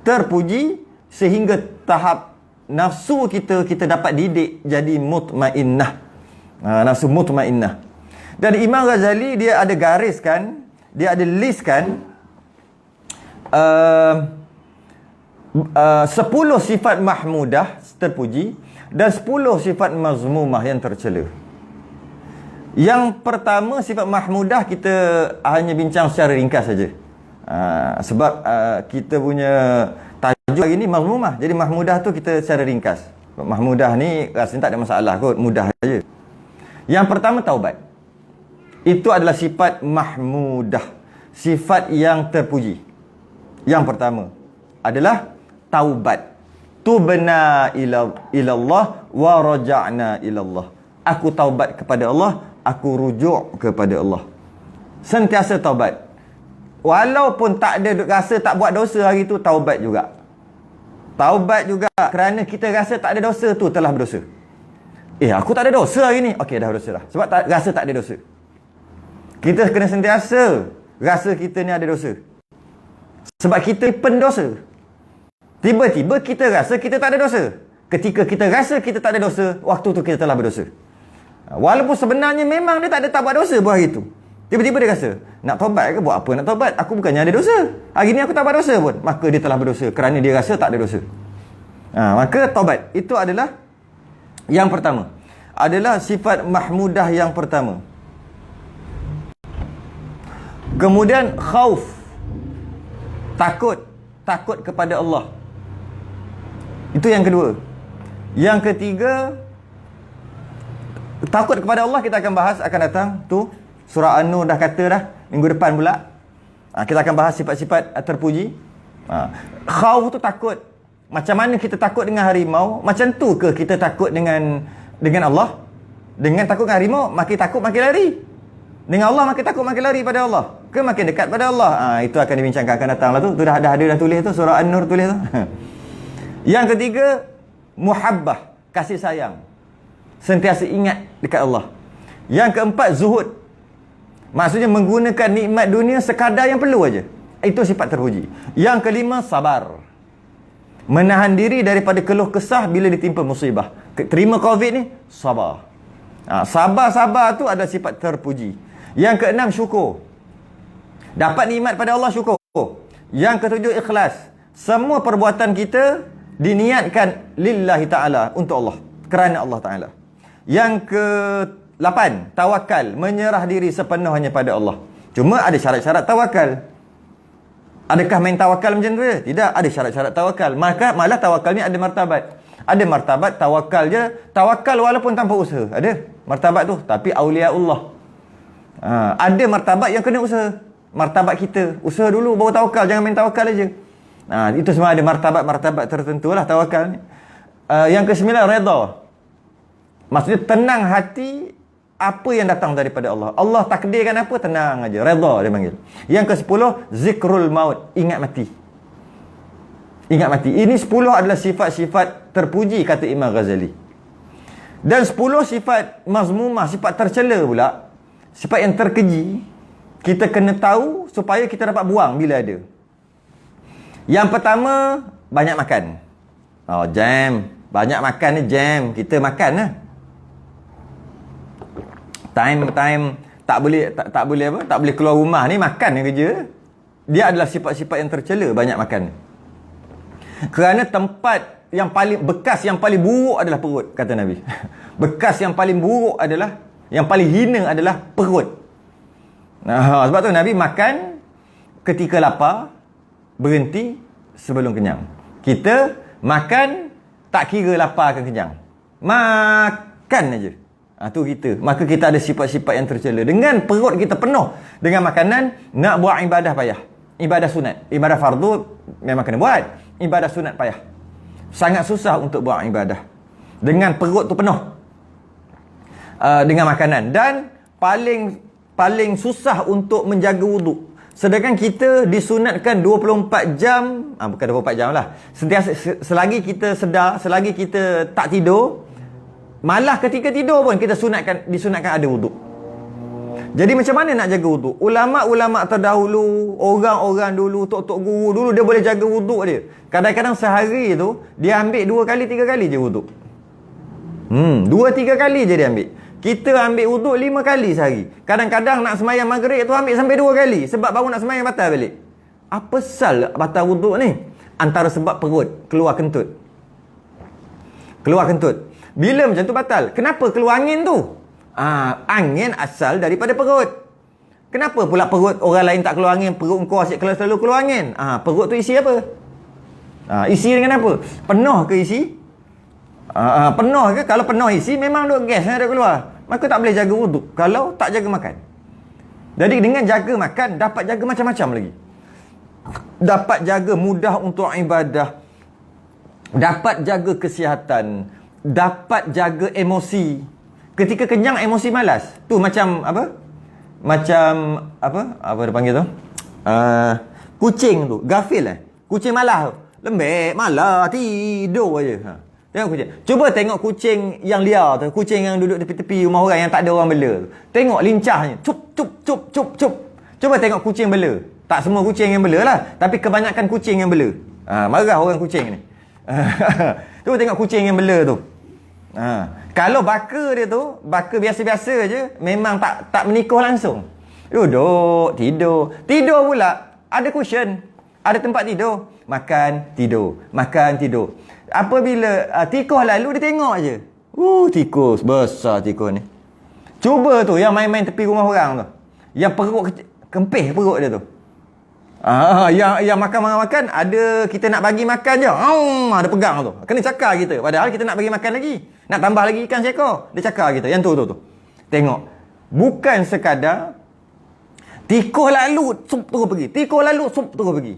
terpuji, sehingga tahap nafsu kita dapat didik jadi mutmainnah. Nafsu mutmainnah. Dan Imam Ghazali dia ada gariskan, dia ada listkan 10 sifat mahmudah terpuji dan 10 sifat mazmumah yang tercela. Yang pertama, sifat mahmudah kita hanya bincang secara ringkas saja. Sebab kita punya tajuk hari ni mazmumah. Jadi mahmudah tu kita secara ringkas. Mahmudah ni rasanya tak ada masalah kot, mudah saja. Yang pertama, taubat. Itu adalah sifat mahmudah, sifat yang terpuji. Yang pertama adalah taubat. Tubna ilallah wa raja'na ilallah. Aku taubat kepada Allah, aku rujuk kepada Allah. Sentiasa taubat. Walaupun tak ada rasa tak buat dosa hari tu, taubat juga. Taubat juga kerana kita rasa tak ada dosa tu telah berdosa. Aku tak ada dosa hari ni. Okey, dah berdosa dah. Sebab rasa tak ada dosa. Kita kena sentiasa rasa kita ni ada dosa. Sebab kita pendosa. Tiba-tiba kita rasa kita tak ada dosa. Ketika kita rasa kita tak ada dosa, waktu tu kita telah berdosa. Walaupun sebenarnya memang dia tak buat dosa buat hari tu. Tiba-tiba dia rasa, nak taubat ke? Buat apa nak taubat? Aku bukannya ada dosa. Hari ni aku tak buat dosa pun. Maka dia telah berdosa kerana dia rasa tak ada dosa. Maka taubat itu adalah yang pertama. Adalah sifat mahmudah yang pertama. Kemudian khauf. Takut kepada Allah. Itu yang kedua. Yang ketiga, takut kepada Allah kita akan bahas, akan datang tu surah An-Nur dah kata dah minggu depan pula. Kita akan bahas sifat-sifat terpuji. Khauf tu takut. Macam mana kita takut dengan harimau, macam tu ke kita takut dengan Allah? Dengan takut dengan harimau, makin takut makin lari. Dengan Allah makin takut makin lari pada Allah, ke makin dekat pada Allah? Itu akan dibincangkan, akan datang lah tu. Tu dah tulis tu, surah An-Nur tulis tu. Yang ketiga, muhabbah, kasih sayang. Sentiasa ingat dekat Allah. Yang keempat, zuhud. Maksudnya menggunakan nikmat dunia sekadar yang perlu aja. Itu sifat terpuji. Yang kelima, sabar. Menahan diri daripada keluh kesah bila ditimpa musibah. Terima COVID ni, sabar. Sabar tu adalah sifat terpuji. Yang keenam, syukur. Dapat nikmat pada Allah, syukur. Yang ketujuh, ikhlas. Semua perbuatan kita diniatkan lillahi ta'ala, untuk Allah, kerana Allah ta'ala. Yang ke-8, tawakal. Menyerah diri sepenuhnya pada Allah. Cuma ada syarat-syarat tawakal. Adakah main tawakal macam tu je? Tidak, ada syarat-syarat tawakal. Maka malah tawakal ni ada martabat. Ada martabat tawakal je. Tawakal walaupun tanpa usaha. Ada martabat tu. Tapi awliyaullah. Ada martabat yang kena usaha. Martabat kita. Usaha dulu baru tawakal. Jangan main tawakal aja. Itu semua ada martabat-martabat tertentu lah tawakal ni. Yang ke-9, redha. Maksudnya tenang hati apa yang datang daripada Allah. Allah takdirkan apa, tenang aja. Redha dia panggil. Yang ke-10, zikrul maut. Ingat mati. Ingat mati. Ini 10 adalah sifat-sifat terpuji kata Imam Ghazali. Dan 10 sifat mazmumah, sifat tercela pula, sifat yang terkeji, kita kena tahu supaya kita dapat buang bila ada. Yang pertama, banyak makan. Jam. Banyak makan ni jam. Kita makan lah. Time tak boleh keluar rumah ni, makan yang kerja. Dia adalah sifat-sifat yang tercela, banyak makan. Kerana tempat yang paling bekas, yang paling buruk adalah perut, kata Nabi. Bekas yang paling buruk adalah, yang paling hina adalah perut. Sebab tu Nabi makan ketika lapar, berhenti sebelum kenyang. Kita makan tak kira lapar ke kenyang. Makan aja. Tu kita. Maka kita ada sifat-sifat yang tercela. Dengan perut kita penuh dengan makanan, nak buat ibadah payah. Ibadah sunat. Ibadah fardu memang kena buat. Ibadah sunat payah. Sangat susah untuk buat ibadah dengan perut tu penuh dengan makanan. Dan paling susah untuk menjaga wuduk. Sedangkan kita disunatkan 24 jam, bukan 24 jam lah. Sentiasa, selagi kita sedar, selagi kita tak tidur, malah ketika tidur pun kita disunatkan ada wuduk. Jadi macam mana nak jaga wuduk? Ulama-ulama terdahulu, orang-orang dulu, tok-tok guru dulu, dia boleh jaga wuduk dia. Kadang-kadang sehari tu dia ambil 2 kali 3 kali je wuduk. 2-3 kali je dia ambil. Kita ambil wuduk 5 kali sehari. Kadang-kadang nak semayang maghrib tu ambil sampai 2 kali. Sebab baru nak semayang batal balik. Apa sal batal wuduk ni? Antara sebab perut keluar kentut. Keluar kentut. Bila macam tu batal? Kenapa keluar angin tu? Angin asal daripada perut. Kenapa pula perut orang lain tak keluar angin, perut kau asyik selalu keluar angin? Perut tu isi apa? Isi dengan apa? Penuh ke isi? Penuh ke? Kalau penuh isi memang duk gas yang ada keluar. Maka tak boleh jaga wuduk kalau tak jaga makan. Jadi dengan jaga makan dapat jaga macam-macam lagi. Dapat jaga mudah untuk ibadah, dapat jaga kesihatan, dapat jaga emosi. Ketika kenyang emosi malas. Tu macam apa? Macam apa dia panggil tu? Kucing tu, gafil Kucing malas tu. Lembek, malas, tidur aja. Tengok kucing. Cuba tengok kucing yang liar tu, kucing yang duduk tepi-tepi rumah orang yang tak ada orang bela tu. Tengok lincahnya. Cup cup cup cup cup. Cuba tengok kucing bela. Tak semua kucing yang bela lah, tapi kebanyakan kucing yang bela. Marah orang kucing ni. Cuba tengok kucing yang bela tu. Kalau baka dia tu, baka biasa-biasa je, memang tak menikuh langsung. Duduk, tidur. Tidur pula, ada cushion, ada tempat tidur. Makan, tidur. Makan, tidur. Apabila tikus lalu, dia tengok je. Tikus, besar tikus ni. Cuba tu, yang main-main tepi rumah orang tu. Yang perut kempih perut dia tu. Yang makan-makan, ada kita nak bagi makan je. Ada pegang tu. Kena cakar kita. Padahal kita nak bagi makan lagi. Nak tambah lagi ikan seekor. Dia cakar kita. Yang tu. Tengok. Bukan sekadar tikus lalu, sup terus pergi. Tikus lalu, sup terus pergi.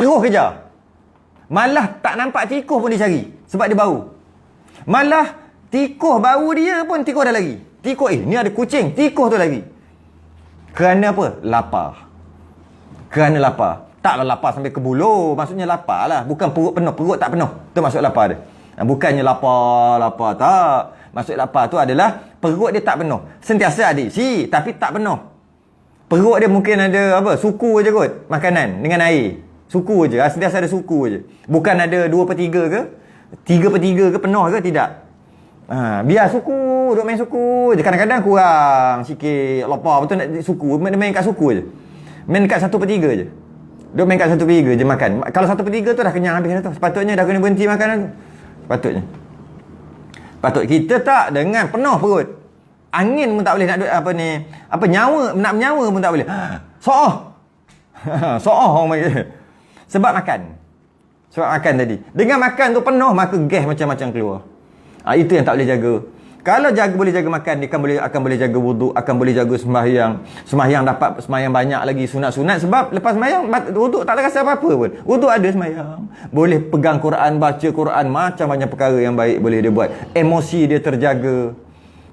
Terus kejar. Malah tak nampak tikus pun dia cari. Sebab dia bau. Malah tikus bau dia pun tikus dah lagi. Tikus, ni ada kucing. Tikus tu lagi. Kerana apa? Lapar. Kerana lapar. Taklah lapar sampai ke bulu. Maksudnya lapar lah. Bukan perut penuh. Perut tak penuh. Itu maksud lapar dia. Bukannya lapar. Tak. Maksud lapar tu adalah perut dia tak penuh. Sentiasa ada isi. Tapi tak penuh. Perut dia mungkin ada suku je kot. Makanan dengan air. Suku je. Sentiasa ada suku je. Bukan ada 2/3 ke? 3/3 ke penuh ke? Tidak. Biar suku. Duk main suku je. Kadang-kadang kurang sikit. Lapar. Betul nak suku. Main kat suku je. Main kat 1/3 je. Dia main kat 1/3 je makan. Kalau 1/3 tu dah kenyang habis dah tu. Sepatutnya dah kena berhenti makan dah tu. Sepatutnya. Patut kita tak dengan penuh perut. Angin pun tak boleh nak nyawa, nak menyawa pun tak boleh. So'oh. So'oh orang panggil. Sebab makan. Sebab makan tadi. Dengan makan tu penuh maka gas macam-macam keluar. Itu yang tak boleh jaga. Kalau boleh jaga makan, dia akan boleh jaga wuduk, akan boleh jaga sembahyang. Sembahyang dapat sembahyang banyak lagi sunat-sunat sebab lepas sembahyang wuduk tak ada rasa apa-apa pun. Wuduk ada sembahyang. Boleh pegang Quran, baca Quran, macam banyak perkara yang baik boleh dia buat. Emosi dia terjaga.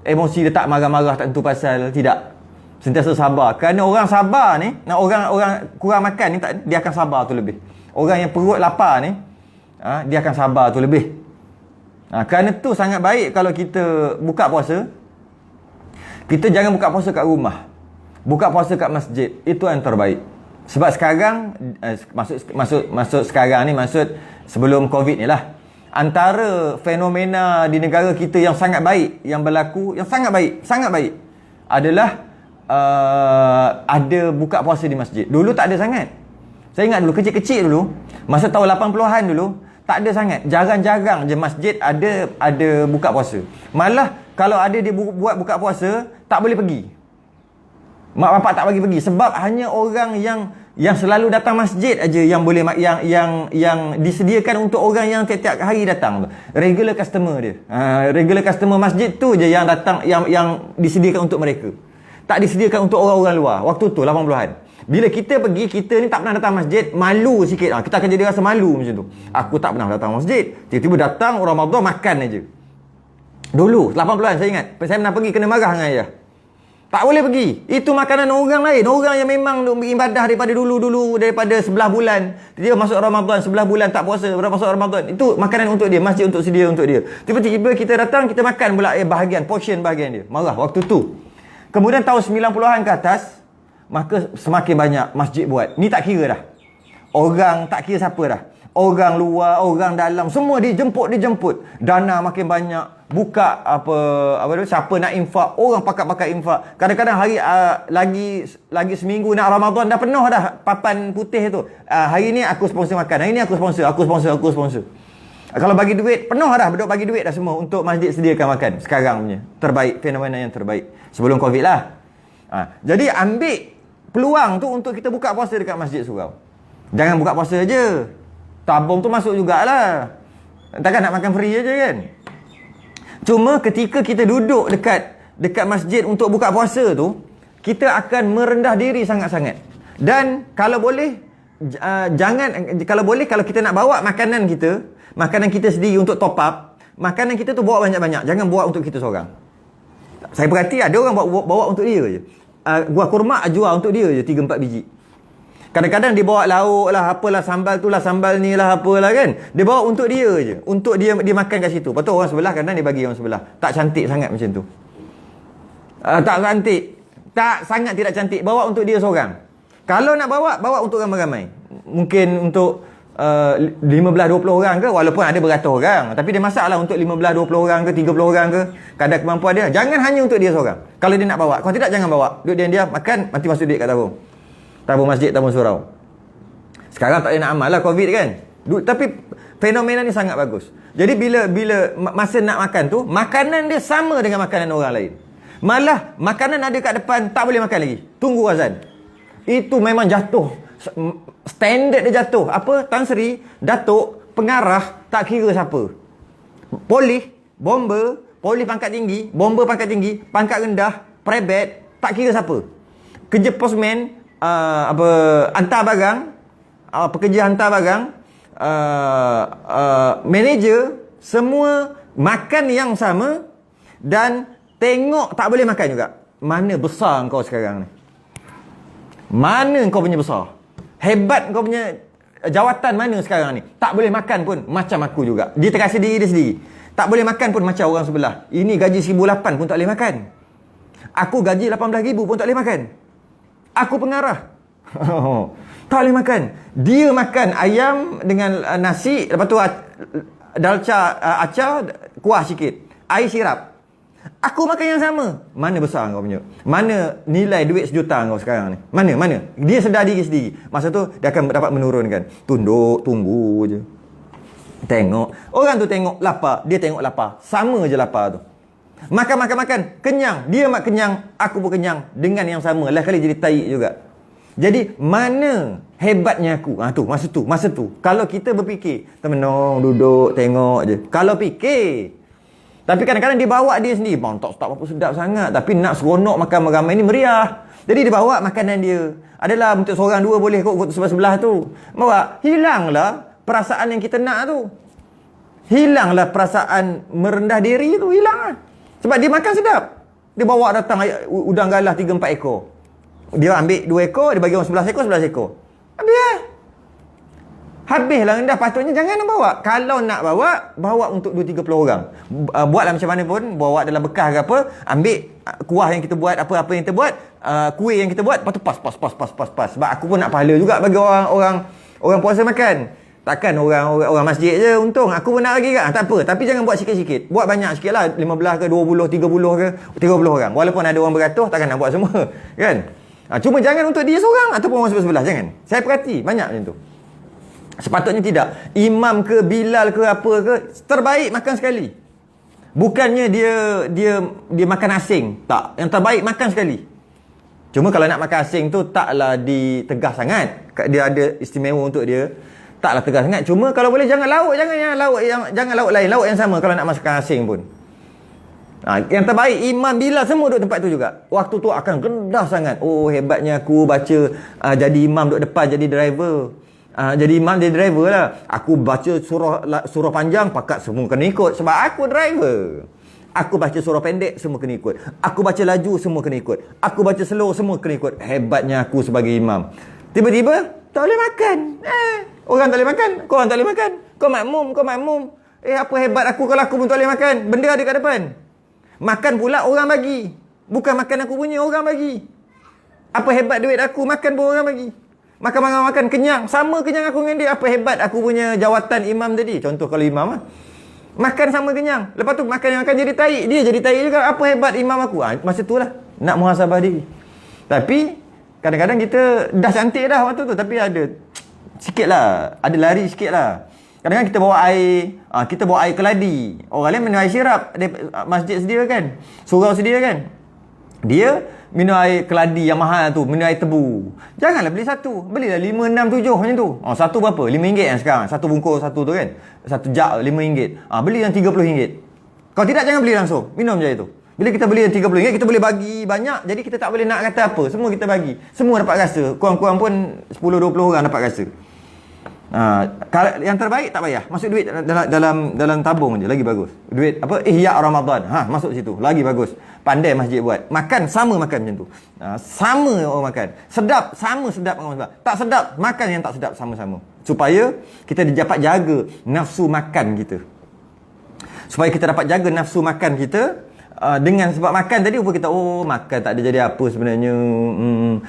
Emosi dia tak marah-marah tak tentu pasal, tidak. Sentiasa sabar. Kerana orang sabar ni, orang kurang makan ni dia akan sabar tu lebih. Orang yang perut lapar ni, dia akan sabar tu lebih. Kerana tu sangat baik kalau kita buka puasa, kita jangan buka puasa kat rumah. Buka puasa kat masjid. Itu yang terbaik. Sebab sekarang, maksud sekarang ni, maksud sebelum Covid ni lah. Antara fenomena di negara kita yang sangat baik, yang berlaku, yang sangat baik adalah ada buka puasa di masjid. Dulu tak ada sangat. Saya ingat dulu, kecil-kecil dulu, masa tahun 80-an dulu, tak ada sangat. Jarang-jarang je masjid ada buka puasa. Malah kalau ada dia buat buka puasa, tak boleh pergi. Mak bapak tak bagi pergi sebab hanya orang yang selalu datang masjid aja yang boleh yang disediakan untuk orang yang tiap-tiap hari datang tu. Regular customer dia. Regular customer masjid tu je yang datang yang disediakan untuk mereka. Tak disediakan untuk orang-orang luar. Waktu tu 80-an. Bila kita pergi, kita ni tak pernah datang masjid, malu sikit. Kita akan jadi rasa malu macam tu. Aku tak pernah datang masjid. Tiba-tiba datang Ramadan makan aja. Dulu 80-an saya ingat. Saya pernah pergi kena marah dengan ayah. Tak boleh pergi. Itu makanan orang lain. Orang yang memang beribadah daripada dulu-dulu, daripada 11 bulan. Tiba-tiba masuk Ramadan, 11 bulan tak puasa, masuk Ramadan. Itu makanan untuk dia, masjid sedia untuk dia. Tiba-tiba kita datang, kita makan pula bahagian, portion bahagian dia. Marah waktu tu. Kemudian tahun 90-an ke atas, maka semakin banyak masjid buat. Ni tak kira dah. Orang tak kira siapa dah. Orang luar, orang dalam, semua dijemput. Dana makin banyak. Buka apa tu, siapa nak infak, orang pakat-pakat infak. Kadang-kadang hari lagi seminggu nak Ramadan dah penuh dah papan putih tu. Hari ni aku sponsor makan, hari ni aku sponsor. Kalau bagi duit, penuh dah, duk bagi duit dah semua untuk masjid sediakan makan. Sekarang punya terbaik, fenomena yang terbaik sebelum Covid lah. Jadi ambil peluang tu untuk kita buka puasa dekat masjid surau. Jangan buka puasa je, tabung tu masuk jugalah. Takkan nak makan free je kan. Cuma ketika kita duduk dekat masjid untuk buka puasa tu, kita akan merendah diri sangat-sangat. Dan kalau boleh, kalau kita nak bawa makanan kita sendiri untuk top up, makanan kita tu bawa banyak-banyak. Jangan bawa untuk kita seorang. Saya perhati ada orang bawa untuk dia je. Buah kurma jual untuk dia je 3-4 biji. Kadang-kadang dia bawa lauk lah, apalah, sambal tu lah, sambal ni lah, apalah kan. Dia bawa untuk dia je. Untuk dia makan kat situ. Lepas tu orang sebelah kadang dia bagi orang sebelah. Tak cantik sangat macam tu. Tak cantik. Tak sangat tidak cantik. Bawa untuk dia seorang. Kalau nak bawa untuk ramai-ramai. Mungkin untuk 15-20 orang ke, walaupun ada beratus orang. Tapi dia masak lah untuk 15-20 orang ke, 30 orang ke. Kadar kemampuan dia. Jangan hanya untuk dia seorang. Kalau dia nak bawa. Kalau tidak, jangan bawa. Duduk diam-diam, makan, nanti masuk duit kat tabung. Tabung masjid, tabung surau. Sekarang tak boleh nak amal lah Covid kan. Tapi fenomena ni sangat bagus. Jadi bila masa nak makan tu, makanan dia sama dengan makanan orang lain. Malah makanan ada kat depan, tak boleh makan lagi. Tunggu azan. Itu memang jatuh. Standard dia jatuh. Apa? Tan Sri, Datuk, pengarah, tak kira siapa. Polis, bomber, polis pangkat tinggi, bomber pangkat tinggi, pangkat rendah, prebet, tak kira siapa. Kerja postman, hantar barang, pekerja hantar barang, manager, semua makan yang sama dan tengok tak boleh makan juga. Mana besar kau sekarang ni? Mana kau punya besar? Hebat kau punya jawatan mana sekarang ni? Tak boleh makan pun macam aku juga. Dia terasa diri dia sendiri. Tak boleh makan pun macam orang sebelah. Ini gaji 1,800 pun tak boleh makan. Aku gaji 18,000 pun tak boleh makan. Aku pengarah. Tak boleh makan. Dia makan ayam dengan nasi, lepas tu dalca, acar, kuah sikit, air sirap. Aku makan yang sama. Mana besar kau punya? Mana nilai duit 1 juta kau sekarang ni? Mana? Dia sedar diri sendiri. Masa tu dia akan dapat menurunkan. Tunggu je. Tengok. Orang tu tengok lapar, dia tengok lapar. Sama je lapar tu. Makan. Kenyang. Dia kenyang, aku pun kenyang. Dengan yang sama. Lah kali jadi taik juga. Jadi mana hebatnya aku? Masa tu. Kalau kita berfikir, termenung, duduk, tengok je. Kalau fikir. Tapi kadang-kadang dia bawa dia sendiri. Bang, tak apa sedap sangat. Tapi nak seronok makan ramai ni meriah. Jadi dia bawa makanan dia. Adalah untuk seorang dua boleh kot untuk sebelah-sebelah tu. Bawa. Hilanglah perasaan yang kita nak tu. Hilanglah perasaan merendah diri tu. Hilang lah. Sebab dia makan sedap. Dia bawa datang udang galah 3-4 ekor. Dia ambil 2 ekor, dia bagi orang 11 ekor. Habis lah. Habislah rendah. Patutnya jangan nak bawa. Kalau nak bawa untuk 2-30 orang. Buatlah macam mana pun. Bawa dalam bekas ke apa. Ambil kuah yang kita buat, apa-apa yang kita buat, kuih yang kita buat. Lepas tu pas. Sebab aku pun nak pahala juga bagi orang puasa makan. Takkan orang masjid je untung. Aku pun nak lagi kan. Tak apa. Tapi jangan buat sikit-sikit. Buat banyak sikit lah. 15 ke 20, 30 ke 30 orang. Walaupun ada orang beratus, takkan nak buat semua. Kan? Cuma jangan untuk dia seorang ataupun orang sebelah. Jangan. Saya perhati. Banyak macam tu. Sepatutnya tidak. Imam ke Bilal ke apa ke, terbaik makan sekali. Bukannya dia makan asing. Tak. Yang terbaik makan sekali. Cuma kalau nak makan asing tu taklah ditegah sangat. Dia ada istimewa untuk dia. Taklah tegas sangat. Cuma kalau boleh jangan lauk lain, lauk yang sama kalau nak makan asing pun. Yang terbaik Imam Bilal semua duduk tempat tu juga. Waktu tu akan rendah sangat. Oh, hebatnya aku baca jadi imam duduk depan, jadi driver. Jadi imam, jadi driver lah. Aku baca surah panjang, pakat semua kena ikut. Sebab aku driver. Aku baca surah pendek, semua kena ikut. Aku baca laju, semua kena ikut. Aku baca slow, semua kena ikut. Hebatnya aku sebagai imam. Tiba-tiba tak boleh makan. Orang tak boleh makan, korang tak boleh makan. Kau makmum. Apa hebat aku kalau aku pun tak boleh makan. Benda ada kat depan. Makan pula orang bagi. Bukan makan aku punya, orang bagi. Apa hebat duit aku, makan pun orang bagi. Makan kenyang, sama kenyang aku dengan dia. Apa hebat aku punya jawatan imam tadi. Contoh kalau imam lah, makan sama kenyang. Lepas tu makan jadi tahi, dia jadi tahi juga. Apa hebat imam aku. Masa tu lah nak muhasabah diri. Tapi kadang-kadang kita dah cantik dah waktu tu, tapi ada sikit lah, ada lari sikit lah. Kadang-kadang kita bawa air keladi. Orang lain minum air sirap, masjid sedia kan, surau sedia kan. Dia minum air keladi yang mahal tu, minum air tebu. Janganlah beli satu, belilah 5, 6, 7 macam tu. Satu berapa? RM5 kan sekarang. Satu bungkus satu tu kan. Satu jak RM5. Beli yang RM30. Kalau tidak, jangan beli langsung. Minum je itu. Bila kita beli yang RM30, kita boleh bagi banyak. Jadi kita tak boleh nak kata apa. Semua kita bagi. Semua dapat rasa. Kurang-kurang pun 10-20 orang dapat rasa. Kalau yang terbaik tak payah. Masuk duit dalam tabung je, lagi bagus. Duit apa? Ihya Ramadan. Masuk situ. Lagi bagus. Pandai masjid buat. Makan sama makan macam tu. Sama orang makan. Sedap sama sedap orang sedap. Tak sedap makan yang tak sedap sama-sama. Supaya kita dapat jaga nafsu makan kita. Supaya kita dapat jaga nafsu makan kita. Dengan sebab makan tadi rupa kita makan tak ada jadi apa sebenarnya,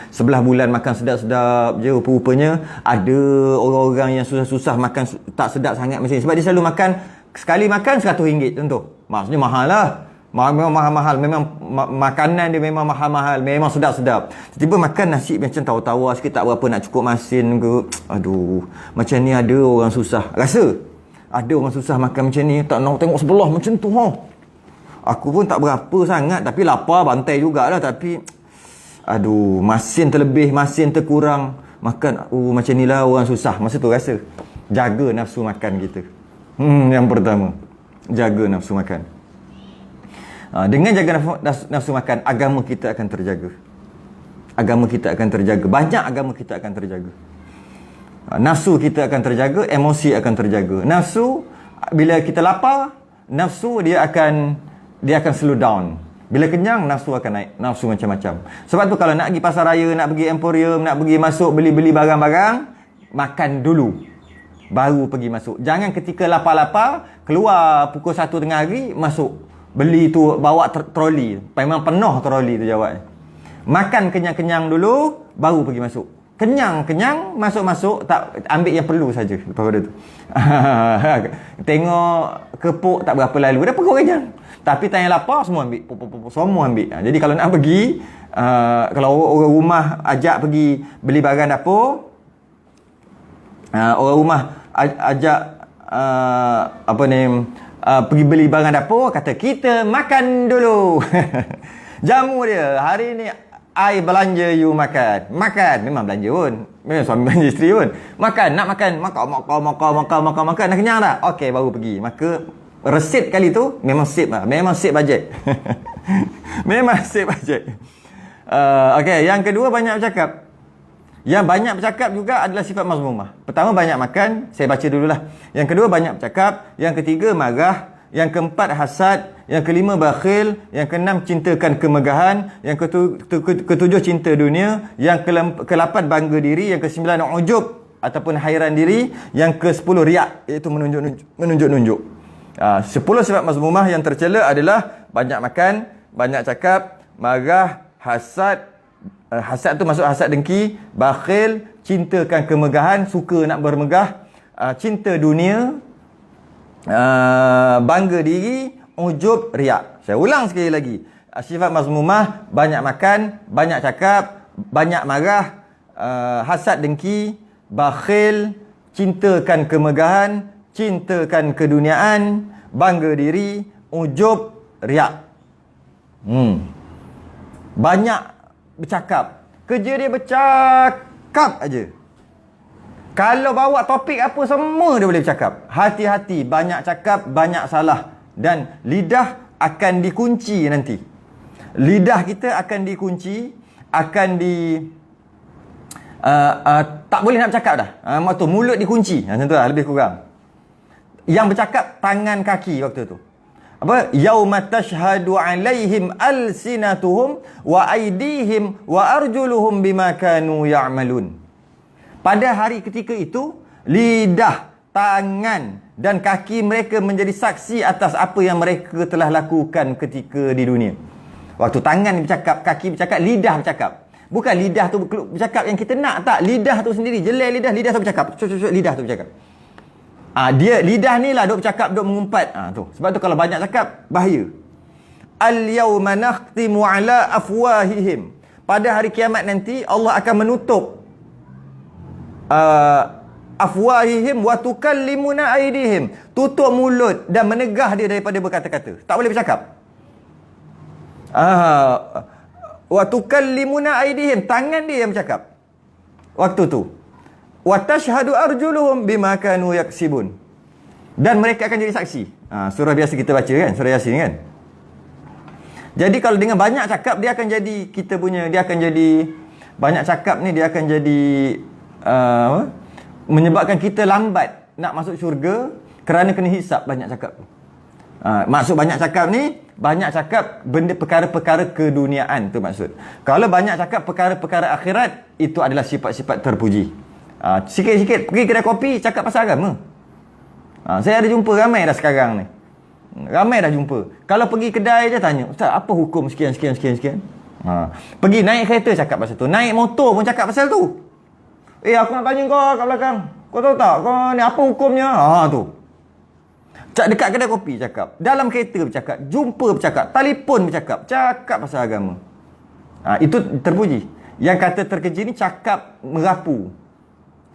11 bulan makan sedap-sedap je, rupa-rupanya ada orang-orang yang susah-susah makan tak sedap sangat macam ni. Sebab dia selalu makan, sekali makan RM100 contoh. Maksudnya mahal lah, memang mahal-mahal. Memang makanan dia memang mahal-mahal, memang sedap-sedap. Tiba-tiba makan nasi macam tawa-tawa sikit, tak berapa nak cukup masin ke. Aduh, macam ni ada orang susah. Rasa ada orang susah makan macam ni, tak nak tengok sebelah macam tu. Aku pun tak berapa sangat, tapi lapar bantai jugalah. Tapi aduh, masin terlebih, masin terkurang, makan macam ni lah orang susah. Masa tu rasa jaga nafsu makan kita. Yang pertama, jaga nafsu makan. Dengan jaga nafsu makan, agama kita akan terjaga. Agama kita akan terjaga. Banyak agama kita akan terjaga. Nafsu kita akan terjaga, emosi akan terjaga. Nafsu, bila kita lapar, nafsu dia akan slow down. Bila kenyang, nafsu akan naik. Nafsu macam-macam. Sebab tu kalau nak pergi pasar raya, nak pergi emporium, nak pergi masuk beli-beli barang-barang, makan dulu, baru pergi masuk. Jangan ketika lapar-lapar, keluar pukul 1 tengah hari, masuk. Beli tu, bawa troli. Memang penuh troli tu jawab. Makan kenyang-kenyang dulu, baru pergi masuk. Kenyang-kenyang, masuk-masuk, tak ambil yang perlu saja. Lepas pada tu. Tengok kepuk tak berapa lalu, dah perut kenyang. Tapi tanya lapar, semua ambil. Semua ambil. Jadi kalau nak pergi, kalau orang rumah ajak pergi beli barang dapur, orang rumah ajak pergi beli barang dapur, kata kita makan dulu. Jamu dia, hari ni I belanja, you makan. Makan, memang belanja pun. Memang suami belanja isteri pun. Makan, nak makan. Makan. Dah kenyang dah? Okey, baru pergi. Maka resit kali tu memang save lah. Memang save bajet. Memang save bajet. Okey, yang kedua banyak bercakap. Yang banyak bercakap juga adalah sifat mazmumah. Pertama, banyak makan. Saya baca dululah. Yang kedua, banyak bercakap. Yang ketiga, marah. Yang keempat, hasad. Yang kelima, bakhil. Yang keenam, cintakan kemegahan. Yang ketujuh, cinta dunia. Yang kelapan, bangga diri. Yang kesembilan, ujub ataupun hairan diri. Yang ke-10, riak, iaitu menunjuk-nunjuk. 10 sifat mazmumah yang tercela adalah banyak makan, banyak cakap, marah, hasad. Hasad tu masuk hasad dengki, bakhil, cintakan kemegahan, suka nak bermegah, cinta dunia, bangga diri, ujub, riak. Saya ulang sekali lagi. Sifat mazmumah, banyak makan, banyak cakap, banyak marah, hasad dengki, bakhil, cintakan kemegahan, cintakan keduniaan, bangga diri, ujub, riak. Banyak bercakap. Kerja dia bercakap aja. Kalau bawa topik apa, semua dia boleh bercakap. Hati-hati, banyak cakap, banyak salah. Dan lidah akan dikunci nanti. Lidah kita akan dikunci, akan tak boleh nak bercakap dah. Waktu mulut dikunci. Macam tu lah, lebih kurang. Yang bercakap tangan kaki waktu tu. Apa? Yauma tashhadu alaihim alsinatuhum wa aydihim wa arjuluhum bima kanu ya'malun. Pada hari ketika itu, lidah, tangan dan kaki mereka menjadi saksi atas apa yang mereka telah lakukan ketika di dunia. Waktu tangan bercakap, kaki bercakap, lidah bercakap. Bukan lidah tu bercakap yang kita nak, tak. Lidah tu sendiri, jelai lidah tu bercakap. Lidah tu bercakap. Dia lidah ni lah duk bercakap, duk mengumpat. Tu. Sebab tu kalau banyak cakap, bahaya. Al-yawma nakhtimu ala afwahihim. Pada hari kiamat nanti, Allah akan menutup afwahihim wa tukallimuna aydihim. Tutup mulut dan menegah dia daripada berkata-kata. Tak boleh bercakap. Wa tukallimuna aydihim, tangan dia yang bercakap waktu tu. Wa tashhadu arjuluhum bima kanu yaksibun, dan mereka akan jadi saksi. Surah biasa kita baca kan, surah Yasin kan. Jadi kalau dengan banyak cakap, dia akan jadi kita punya, dia akan jadi banyak cakap ni, dia akan jadi menyebabkan kita lambat nak masuk syurga kerana kena hisap banyak cakap. Maksud banyak cakap ni, banyak cakap benda perkara-perkara keduniaan tu maksud. Kalau banyak cakap perkara-perkara akhirat, itu adalah sifat-sifat terpuji. Sikit-sikit pergi kedai kopi cakap pasal agama. Saya ada jumpa ramai dah sekarang ni. Ramai dah jumpa. Kalau pergi kedai je tanya, "Ustaz, apa hukum sekian?" Pergi naik kereta cakap pasal tu. Naik motor pun cakap pasal tu. Aku nak tanya kau kat belakang. Kau tahu tak, kau ni apa hukumnya? Tu. Dekat kedai kopi cakap, dalam kereta bercakap, jumpa bercakap, telefon bercakap, cakap pasal agama. Itu terpuji. Yang kata terkeji ni cakap merapu.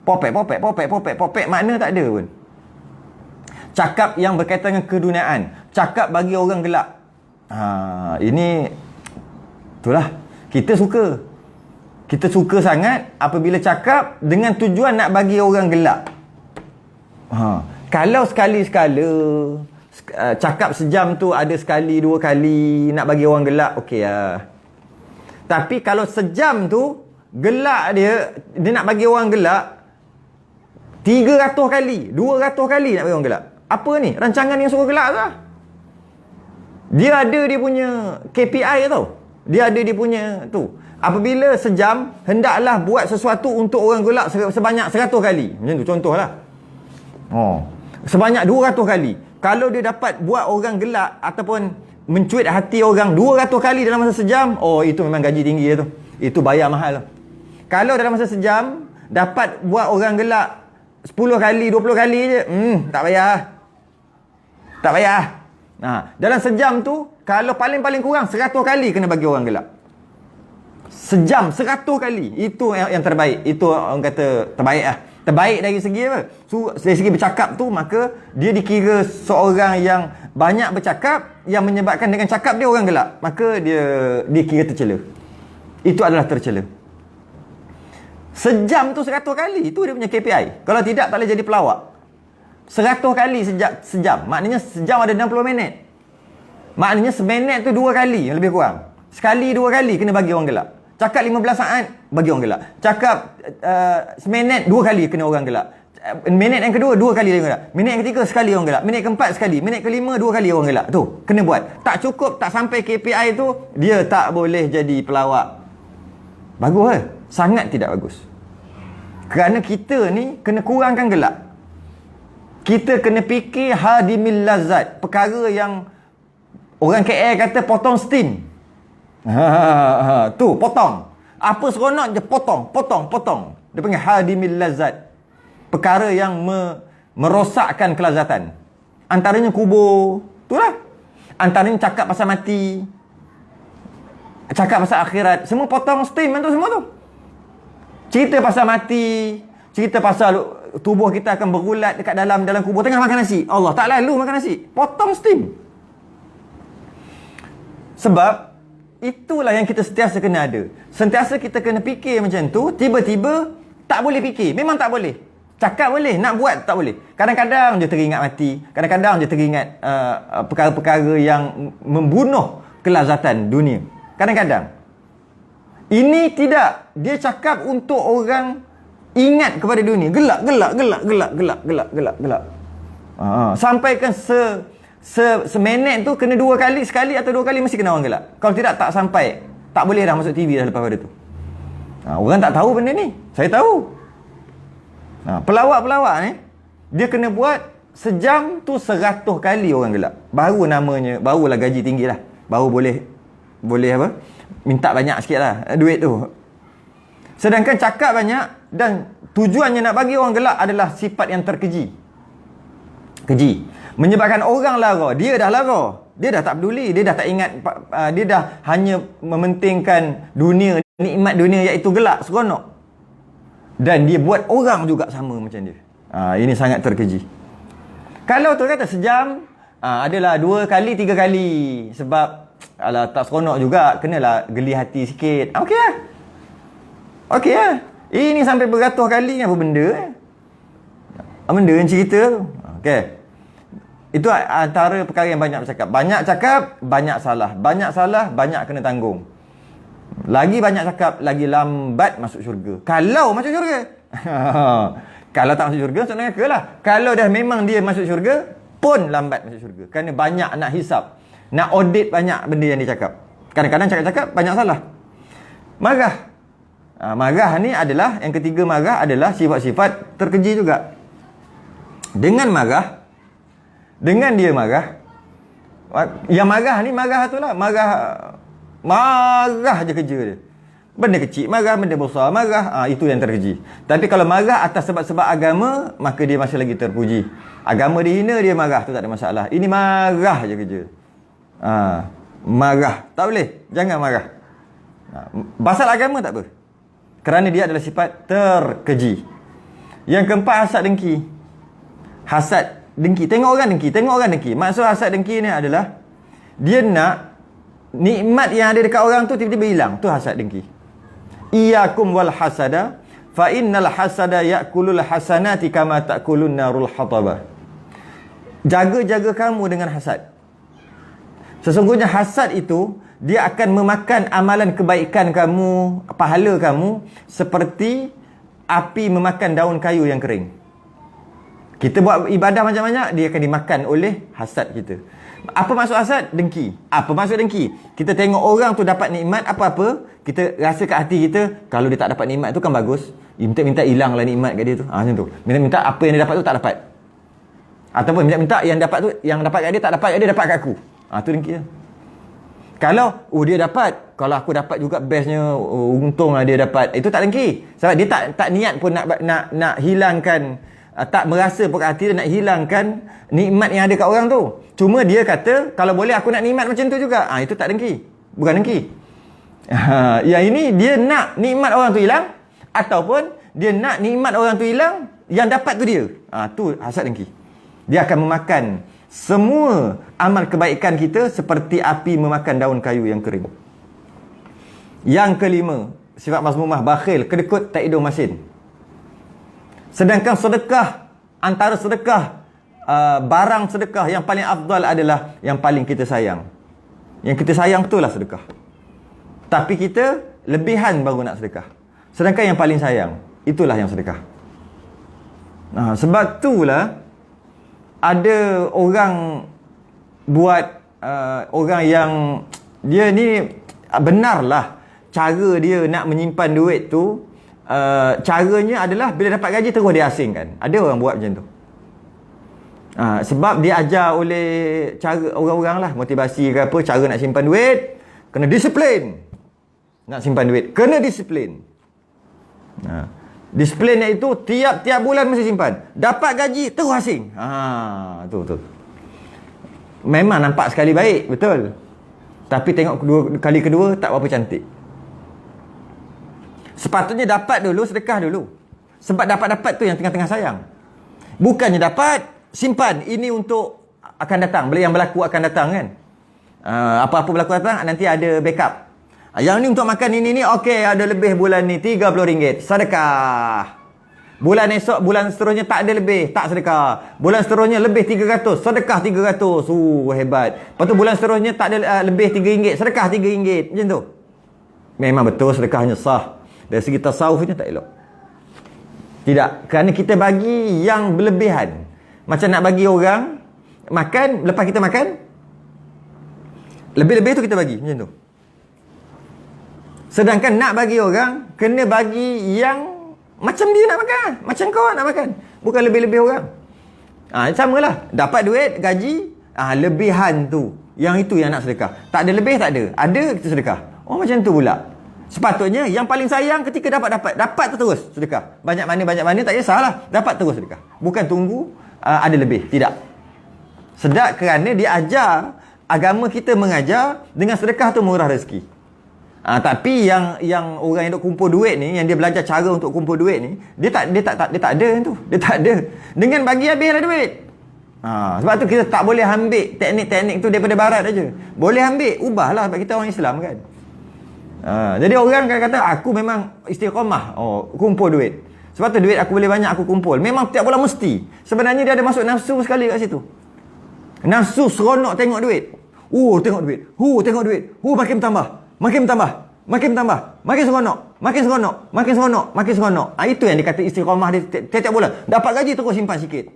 Popek, makna tak ada pun. Cakap yang berkaitan dengan keduniaan, cakap bagi orang gelak. Ini itulah kita suka. Kita suka sangat apabila cakap dengan tujuan nak bagi orang gelak. Kalau sekali-sekala cakap sejam tu ada sekali, dua kali nak bagi orang gelak, okey lah. Tapi kalau sejam tu gelak dia nak bagi orang gelak 300 kali, 200 kali nak bagi orang gelak. Apa ni? Rancangan yang suruh gelak ke? Dia ada dia punya KPI tau. Dia ada dia punya tu. Apabila sejam, hendaklah buat sesuatu untuk orang gelak sebanyak 100 kali. Macam tu contohlah. Sebanyak 200 kali. Kalau dia dapat buat orang gelak ataupun mencuit hati orang 200 kali dalam masa sejam, itu memang gaji tinggi dia tu. Itu bayar mahal tu. Kalau dalam masa sejam dapat buat orang gelak 10 kali, 20 kali je, tak payah. Tak payah. Dalam sejam tu, kalau paling-paling kurang 100 kali kena bagi orang gelak. Sejam 100 kali. Itu yang terbaik. Itu orang kata terbaik lah. Terbaik dari segi apa? Dari segi bercakap tu, maka dia dikira seorang yang banyak bercakap, yang menyebabkan dengan cakap dia orang gelak. Maka dia dikira tercela. Itu adalah tercela. Sejam tu 100 kali. Itu dia punya KPI. Kalau tidak, tak boleh jadi pelawak. 100 kali sejam. Maknanya sejam ada 60 minit. Maknanya seminit tu 2 kali yang lebih kurang. Sekali 2 kali kena bagi orang gelak. Cakap 15 saat, bagi orang gelak. Cakap seminit 2 kali kena orang gelak. Minit yang kedua 2 kali orang gelak. Minit yang ketiga sekali orang gelak. Minit keempat sekali. Minit kelima 2 kali orang gelak. Tu, kena buat. Tak cukup, tak sampai KPI tu, dia tak boleh jadi pelawak. Bagus ke? Sangat tidak bagus. Kerana kita ni kena kurangkan gelak. Kita kena fikir hadimil lazat. Perkara yang orang KL kata potong steam. Tu, potong. Apa seronok je potong. Dia panggil hadimil lazat. Perkara yang merosakkan kelazatan. Antaranya kubur. Itulah. Antaranya cakap pasal mati. Cakap pasal akhirat. Semua potong steam tu semua tu. Cerita pasal mati. Cerita pasal tubuh kita akan berulat dekat dalam kubur. Tengah makan nasi. Allah tak lalu makan nasi. Potong steam. Sebab itulah yang kita sentiasa kena ada. Sentiasa kita kena fikir macam tu. Tiba-tiba tak boleh fikir. Memang tak boleh. Cakap boleh, nak buat tak boleh. Kadang-kadang je teringat mati. Kadang-kadang je teringat perkara-perkara yang membunuh kelazatan dunia. Kadang-kadang. Ini tidak. Dia cakap untuk orang ingat kepada dunia. Gelak. Sampaikan seminit tu kena 2 kali, sekali atau 2 kali mesti kena orang gelak. Kalau tidak, tak sampai. Tak boleh dah masuk TV dah lepas pada tu. Orang tak tahu benda ni. Saya tahu. Pelawak-pelawak ni, dia kena buat sejam tu 100 kali orang gelak. Barulah gaji tinggi lah. Baru boleh boleh apa? Minta banyak sikit lah duit tu. Sedangkan cakap banyak dan tujuannya nak bagi orang gelak adalah sifat yang terkeji. Keji. Menyebabkan orang lara. Dia dah lara. Dia dah tak peduli. Dia dah tak ingat. Dia dah hanya mementingkan dunia, nikmat dunia iaitu gelak, seronok. Dan dia buat orang juga sama macam dia. Ini sangat terkeji. Kalau tu kata sejam, adalah 2 kali, 3 kali. Sebab alah, tak seronok juga. Kenalah geli hati sikit. Okey lah. Okey lah. Ini sampai beratus kali apa benda benda yang cerita tu. Okey. Itu antara perkara yang banyak bercakap. Banyak cakap, banyak salah. Banyak salah, banyak kena tanggung. Lagi banyak cakap, lagi lambat masuk syurga. Kalau masuk syurga. Kalau tak masuk syurga, masuk neraka lah. Kalau dah memang dia masuk syurga, pun lambat masuk syurga. Kerana banyak nak hisap. Nak audit banyak benda yang dia cakap. Kadang-kadang cakap-cakap, banyak salah. Marah. Marah ni adalah, yang ketiga marah adalah sifat-sifat terkeji juga. Dengan marah, dengan dia marah, yang marah ni marah tu lah. Marah je kerja dia. Benda kecil marah, benda besar marah. Itu yang terkeji. Tapi kalau marah atas sebab-sebab agama, maka dia masih lagi terpuji. Agama dihina, dia marah, tu tak ada masalah. Ini marah je kerja. Marah. Tak boleh. Jangan marah. Pasal agama tak apa. Kerana dia adalah sifat terkeji. Yang keempat, hasad dengki. Hasad dengki. Tengok orang dengki. Tengok orang dengki. Maksud hasad dengki ni adalah dia nak nikmat yang ada dekat orang tu tiba-tiba hilang. Tu hasad dengki. Iyyakum wal hasada fa innal hasada ya'kulul hasanati kama ta'kulun narul hatabah. Jaga-jaga kamu dengan hasad. Sesungguhnya hasad itu dia akan memakan amalan kebaikan kamu, pahala kamu, seperti api memakan daun kayu yang kering. Kita buat ibadah macam-macam, dia akan dimakan oleh hasad kita. Apa maksud hasad? Dengki. Apa maksud dengki? Kita tengok orang tu dapat nikmat apa-apa, kita rasa kat hati kita, kalau dia tak dapat nikmat tu kan bagus. Minta-minta hilanglah nikmat kat dia tu. Macam tu. Minta-minta apa yang dia dapat tu tak dapat. Ataupun minta-minta yang dapat tu, yang dapat kat dia tak dapat kat dia, dapat kat aku. Tu dengki lah. Kalau dia dapat, kalau aku dapat juga bestnya, untunglah dia dapat. Itu tak dengki. Sebab dia tak niat pun nak hilangkan, tak merasa pun kat hati dia nak hilangkan nikmat yang ada kat orang tu. Cuma dia kata, kalau boleh aku nak nikmat macam tu juga. Itu tak dengki. Bukan dengki. Yang ini dia nak nikmat orang tu hilang, ataupun dia nak nikmat orang tu hilang, yang dapat tu dia. Tu hasad dengki. Dia akan memakan semua amal kebaikan kita seperti api memakan daun kayu yang kering. Yang kelima, sifat mazmumah, bakhil, kedekut, tak hidung masin. Sedangkan sedekah, antara sedekah, barang sedekah yang paling afdal adalah yang paling kita sayang. Yang kita sayang betul lah sedekah. Tapi kita lebihan baru nak sedekah. Sedangkan yang paling sayang, itulah yang sedekah. Sebab itulah ada orang buat, orang yang dia ni benarlah cara dia nak menyimpan duit tu, caranya adalah bila dapat gaji terus dia asingkan. Ada orang buat macam tu. Sebab dia ajar oleh cara orang-orang lah, motivasi ke apa, cara nak simpan duit, kena disiplin. Nak simpan duit, kena disiplin. Disiplin iaitu tiap-tiap bulan mesti simpan. Dapat gaji terus asing. Tu. Memang nampak sekali baik, betul. Tapi tengok kali kedua tak berapa cantik. Sepatutnya dapat dulu, sedekah dulu. Sebab dapat-dapat tu yang tengah-tengah sayang. Bukannya dapat, simpan. Ini untuk akan datang. Yang berlaku akan datang kan. Apa-apa berlaku datang, nanti ada backup. Yang ni untuk makan ini, okey, ada lebih bulan ni, RM30. Sedekah. Bulan esok, bulan seterusnya tak ada lebih, tak sedekah. Bulan seterusnya lebih 300, sedekah 300. Hebat. Lepas tu bulan seterusnya tak ada lebih RM3, sedekah RM3. Macam tu. Memang betul sedekahnya sah. Dari segi tasawufnya tak elok. Tidak. Kerana kita bagi yang berlebihan. Macam nak bagi orang makan, lepas kita makan, lebih-lebih tu kita bagi. Macam tu. Sedangkan nak bagi orang, kena bagi yang macam dia nak makan. Macam kau nak makan. Bukan lebih-lebih orang. Sama lah. Dapat duit, gaji, lebihan tu Yang itu yang nak sedekah. Tak ada lebih, tak ada. Ada, kita sedekah. Oh, macam tu pula. Sepatutnya yang paling sayang ketika dapat terus sedekah. Banyak mana tak kisahlah. Dapat terus sedekah. Bukan tunggu ada lebih. Tidak. Sedap kerana dia ajar, agama kita mengajar dengan sedekah tu murah rezeki. Tapi yang orang yang duk kumpul duit ni, yang dia belajar cara untuk kumpul duit ni, dia tak ada tu. Dia tak ada. Dengan bagi habislah duit. Sebab tu kita tak boleh ambil teknik-teknik tu daripada barat aja. Boleh ambil, ubahlah sebab kita orang Islam kan. Jadi orang kata aku memang istiqamah, kumpul duit. Sebab tu duit aku boleh banyak aku kumpul. Memang tiap bulan mesti. Sebenarnya dia ada masuk nafsu sekali kat situ. Nafsu seronok tengok duit. Tengok duit. Tengok duit. Makin bertambah. Makin bertambah. Makin bertambah. Makin seronok. Makin seronok. Makin seronok. Makin seronok. Itu yang dikata istiqamah dia tiap-tiap bulan. Dapat gaji terus simpan sikit.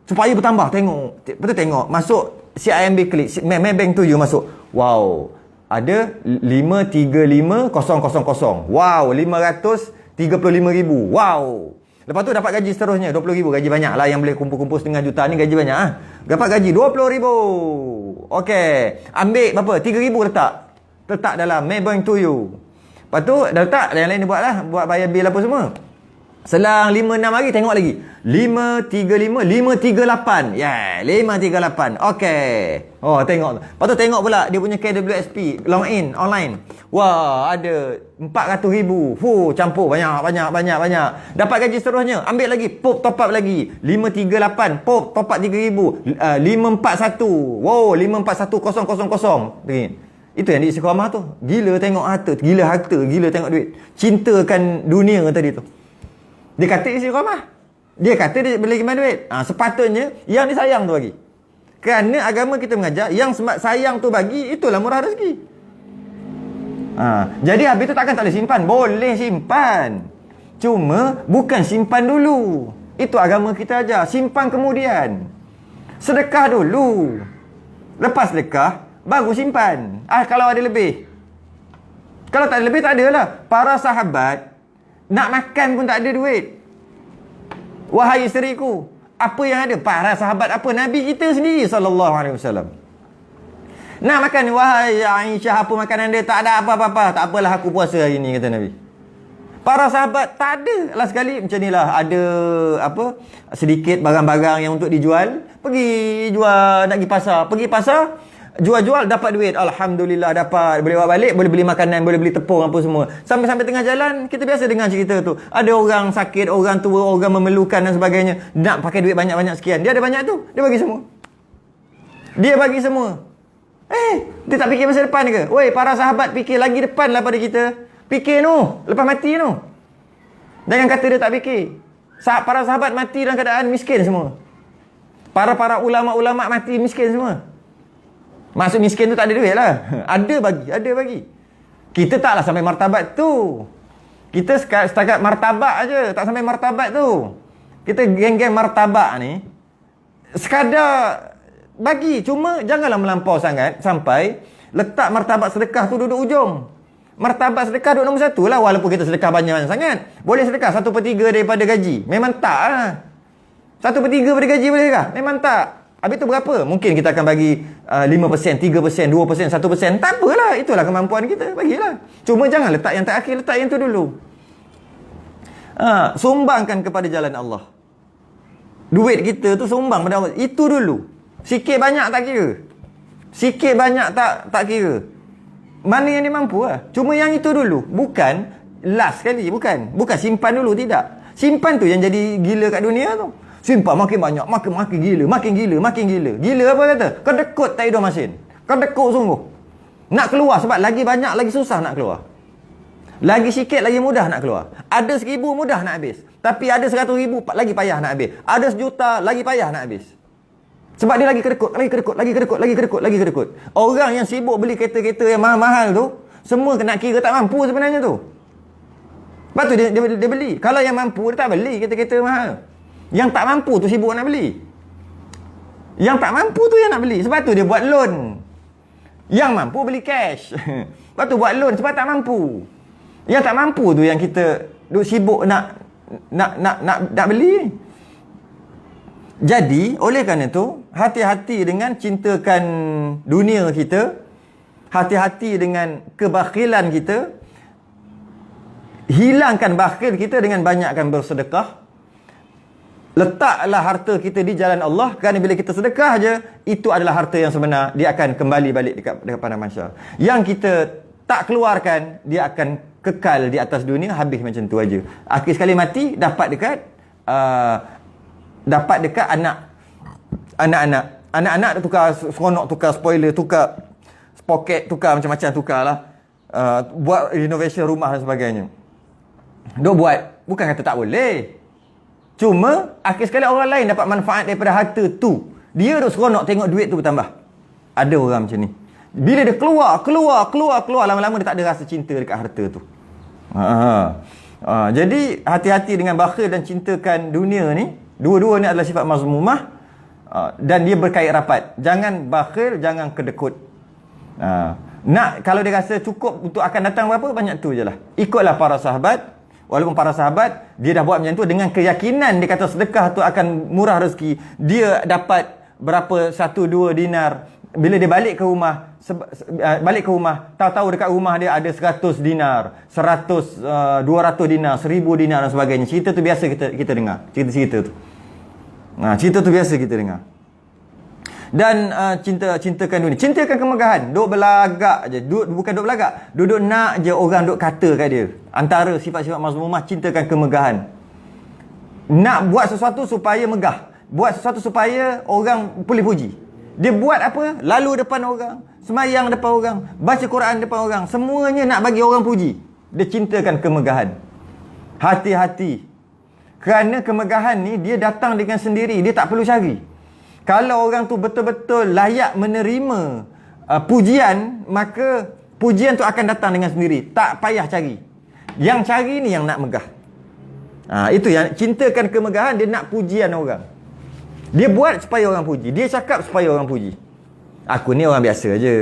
Supaya bertambah. Tengok. Betul tengok. Masuk CIMB klik. Maybank tu you masuk. Wow. Ada 535,000. Wow. 535,000. Wow. Lepas tu dapat gaji seterusnya 20,000. Gaji banyak lah. Yang boleh kumpul-kumpul setengah juta ni gaji banyak. Dapat gaji 20,000. Okey. Ambil berapa? 3,000 letak dalam Maybank to you. Lepas tu dah letak. Yang lain dia buat lah. Buat bayar bil apa semua. Selang 5-6 hari tengok lagi. 535, 538. 538. Okey. Tengok. Lepas tu tengok pula dia punya KWSP. Login online. Wah, ada 400,000. Campur banyak. Dapat gaji seterusnya. Ambil lagi. Pop top up lagi. 538. Pop top up 3,000. 541. Wow, 541,000. Itu yang di istiqamah tu. Gila tengok harta. Gila tengok duit. Cintakan dunia tadi tu. Dia kata istiqamah. Dia kata dia boleh gimana duit. Sepatutnya yang disayang tu bagi. Kerana agama kita mengajar yang sayang tu bagi, itulah murah rezeki. Jadi habis tu takkan tak boleh simpan. Boleh simpan. Cuma bukan simpan dulu. Itu agama kita ajar. Simpan kemudian. Sedekah dulu. Lepas sedekah baru simpan. Kalau ada lebih. Kalau tak ada lebih tak adalah. Para sahabat nak makan pun tak ada duit. Wahai isteriku, apa yang ada? Para sahabat apa? Nabi kita sendiri sallallahu alaihi wasallam. Nak makan, wahai Aisyah, apa makanan dia? Tak ada apa-apa. Tak apalah aku puasa hari ni, kata Nabi. Para sahabat tak ada lah sekali. Macam ni lah, ada sedikit barang-barang yang untuk dijual. Pergi jual, nak pergi pasar. Pergi pasar, jual-jual dapat duit. Alhamdulillah dapat. Boleh bawa balik, boleh beli makanan, boleh beli tepung apa semua. Sampai-sampai tengah jalan, kita biasa dengar cerita tu. Ada orang sakit, orang tua, orang memerlukan dan sebagainya. Nak pakai duit banyak-banyak sekian. Dia ada banyak tu, dia bagi semua. Dia tak fikir masa depan ke? Para sahabat fikir lagi depan lah pada kita. Fikir lepas mati Jangan kata dia tak fikir. Para sahabat mati dalam keadaan miskin semua. Para ulama-ulama mati miskin semua. Maksud miskin tu tak ada duit lah. Ada bagi. Kita taklah sampai martabat tu. Kita setakat martabat aja, tak sampai martabat tu. Kita geng-geng martabat ni sekadar bagi. Cuma janganlah melampau sangat sampai letak martabat sedekah tu duduk ujung. Martabat sedekah duduk nombor 1 lah. Walaupun kita sedekah banyak sangat. Boleh sedekah 1/3 daripada gaji. Memang tak lah. 1/3 daripada gaji boleh sedekah? Memang tak. Habis tu berapa? Mungkin kita akan bagi 5%, 3%, 2%, 1%. Tak apalah. Itulah kemampuan kita. Bagilah. Cuma jangan letak yang terakhir. Letak yang tu dulu. Sumbangkan kepada jalan Allah. Duit kita tu sumbang pada Allah. Itu dulu. Sikit banyak tak kira. Sikit banyak tak kira. Mana yang dia mampu lah. Cuma yang itu dulu. Bukan last sekali. Bukan simpan dulu. Tidak. Simpan tu yang jadi gila kat dunia tu. Simpan makin banyak, makin gila. Gila apa kata? Kau dekut tak hidup masin. Kau dekut sungguh. Nak keluar sebab lagi banyak, lagi susah nak keluar. Lagi sikit, lagi mudah nak keluar. Ada 1,000 mudah nak habis. Tapi ada 100,000 lagi payah nak habis. Ada 1,000,000 lagi payah nak habis. Sebab dia lagi kedekut. Orang yang sibuk beli kereta-kereta yang mahal-mahal tu, semua kena kira tak mampu sebenarnya tu. Lepas tu dia beli. Kalau yang mampu, dia tak beli kereta-kereta mahal. Yang tak mampu tu sibuk nak beli. Yang tak mampu tu yang nak beli. Sebab tu dia buat loan. Yang mampu beli cash. Lepas tu buat loan sebab tak mampu. Yang tak mampu tu yang kita duk sibuk nak beli. Jadi, oleh kerana itu, hati-hati dengan cintakan dunia kita, hati-hati dengan kebakhilan kita, hilangkan bakhil kita dengan banyakkan bersedekah. Letaklah harta kita di jalan Allah, kerana bila kita sedekah aja, itu adalah harta yang sebenar. Dia akan kembali balik dekat padang mahsyar. Yang kita tak keluarkan, dia akan kekal di atas dunia, habis macam tu aja. Akhir sekali mati, dapat dekat anak-anak tukar seronok, tukar spoiler, tukar poket, tukar macam-macam, tukar lah, buat renovation rumah dan sebagainya. Duk buat, bukan kata tak boleh, cuma akhir sekali orang lain dapat manfaat daripada harta tu. Dia duk seronok tengok duit tu bertambah. Ada orang macam ni, bila dia keluar, lama-lama dia tak ada rasa cinta dekat harta tu. Jadi hati-hati dengan bakhil dan cintakan dunia ni. Dua-dua ni adalah sifat mazmumah, dan dia berkait rapat. Jangan bakhil, jangan kedekut. Kalau dia rasa cukup untuk akan datang berapa, banyak tu je lah. Ikutlah para sahabat. Walaupun para sahabat, dia dah buat macam tu dengan keyakinan, dia kata sedekah tu akan murah rezeki. Dia dapat berapa, 1-2 dinar. Bila dia balik ke rumah, tahu-tahu dekat rumah dia ada 100 dinar, 100, 200 dinar, 1000 dinar dan sebagainya. Cerita tu biasa kita dengar. Cerita tu. Cerita tu biasa kita dengar. Dan cintakan dunia, cintakan kemegahan. Duk belagak je, bukan duk belagak, duduk nak je orang duk kata kat dia. Antara sifat-sifat mazmumah, cintakan kemegahan. Nak buat sesuatu supaya megah, buat sesuatu supaya orang boleh puji. Dia buat apa? Lalu depan orang, semayang depan orang, baca Quran depan orang, semuanya nak bagi orang puji. Dia cintakan kemegahan. Hati-hati, kerana kemegahan ni dia datang dengan sendiri, dia tak perlu cari. Kalau orang tu betul-betul layak menerima pujian, maka pujian tu akan datang dengan sendiri, tak payah cari. Yang cari ni yang nak megah. Itu yang cintakan kemegahan. Dia nak pujian orang, dia buat supaya orang puji, dia cakap supaya orang puji. Aku ni orang biasa je,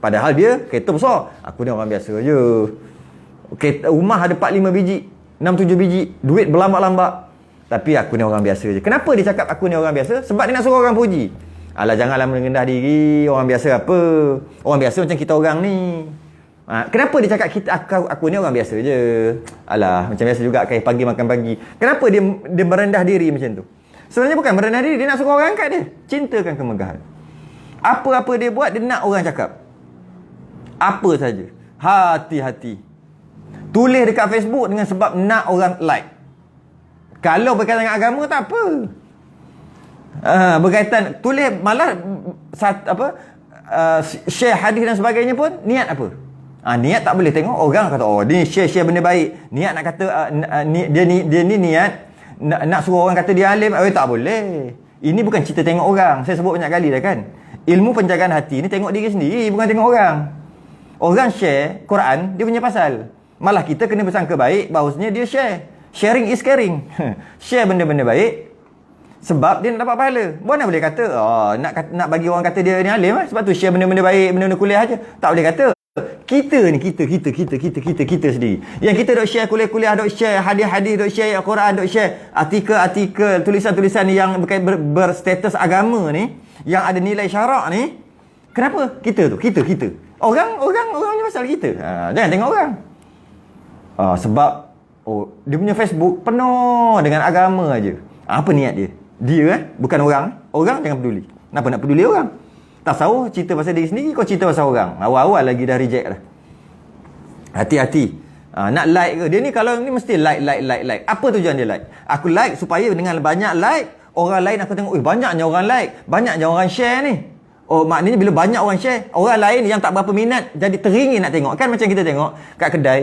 padahal dia kereta besar. Aku ni orang biasa je, rumah ada 4-5 biji, 6-7 biji, duit berlambak-lambak, tapi aku ni orang biasa je. Kenapa dia cakap aku ni orang biasa? Sebab dia nak suruh orang puji. Alah, janganlah merendah diri. Orang biasa apa? Orang biasa macam kita orang ni. Kenapa dia cakap aku ni orang biasa je? Alah, macam biasa juga, kain pagi makan pagi. Kenapa dia merendah diri macam tu? Sebenarnya bukan merendah diri, dia nak suruh orang angkat dia. Cintakan kemegahan. Apa-apa dia buat, dia nak orang cakap. Apa saja. Hati-hati. Tulis dekat Facebook dengan sebab nak orang like. Kalau berkaitan dengan agama, tak apa. Berkaitan, tulis malah share hadis dan sebagainya pun, niat apa? Niat tak boleh tengok orang kata, oh ni share benda baik. Niat nak kata dia ni niat nak suruh orang kata dia alim. Tak boleh. Ini bukan cerita tengok orang. Saya sebut banyak kali dah kan. Ilmu penjagaan hati ni tengok diri sendiri, bukan tengok orang. Orang share Quran, dia punya pasal. Malah kita kena bersangka baik bahawasanya dia share. Sharing is caring. Share benda-benda baik sebab dia nak dapat pahala. Mana boleh kata nak bagi orang kata dia ni alim sebab tu share benda-benda baik, benda-benda kuliah aja. Tak boleh kata. Kita ni kita sendiri. Yang kita dok share kuliah-kuliah, dok share hadis-hadis, dok share Al-Quran, dok share artikel-artikel, tulisan-tulisan yang berstatus agama ni, yang ada nilai syarak ni. Kenapa? Kita. Orang ni pasal kita. Jangan tengok orang. Sebab dia punya Facebook penuh dengan agama aja. Apa niat dia? Dia bukan orang. Orang jangan peduli. Kenapa nak peduli orang? Tasawuf cerita pasal diri sendiri, kau cerita pasal orang. Awal-awal lagi dah reject dah. Hati-hati. Nak like ke? Dia ni kalau ni mesti like. Apa tujuan dia like? Aku like supaya dengan banyak like, orang lain aku tengok, banyaknya orang like, banyaknya orang share ni. Maknanya bila banyak orang share, orang lain yang tak berapa minat jadi teringin nak tengok. Kan macam kita tengok kat kedai.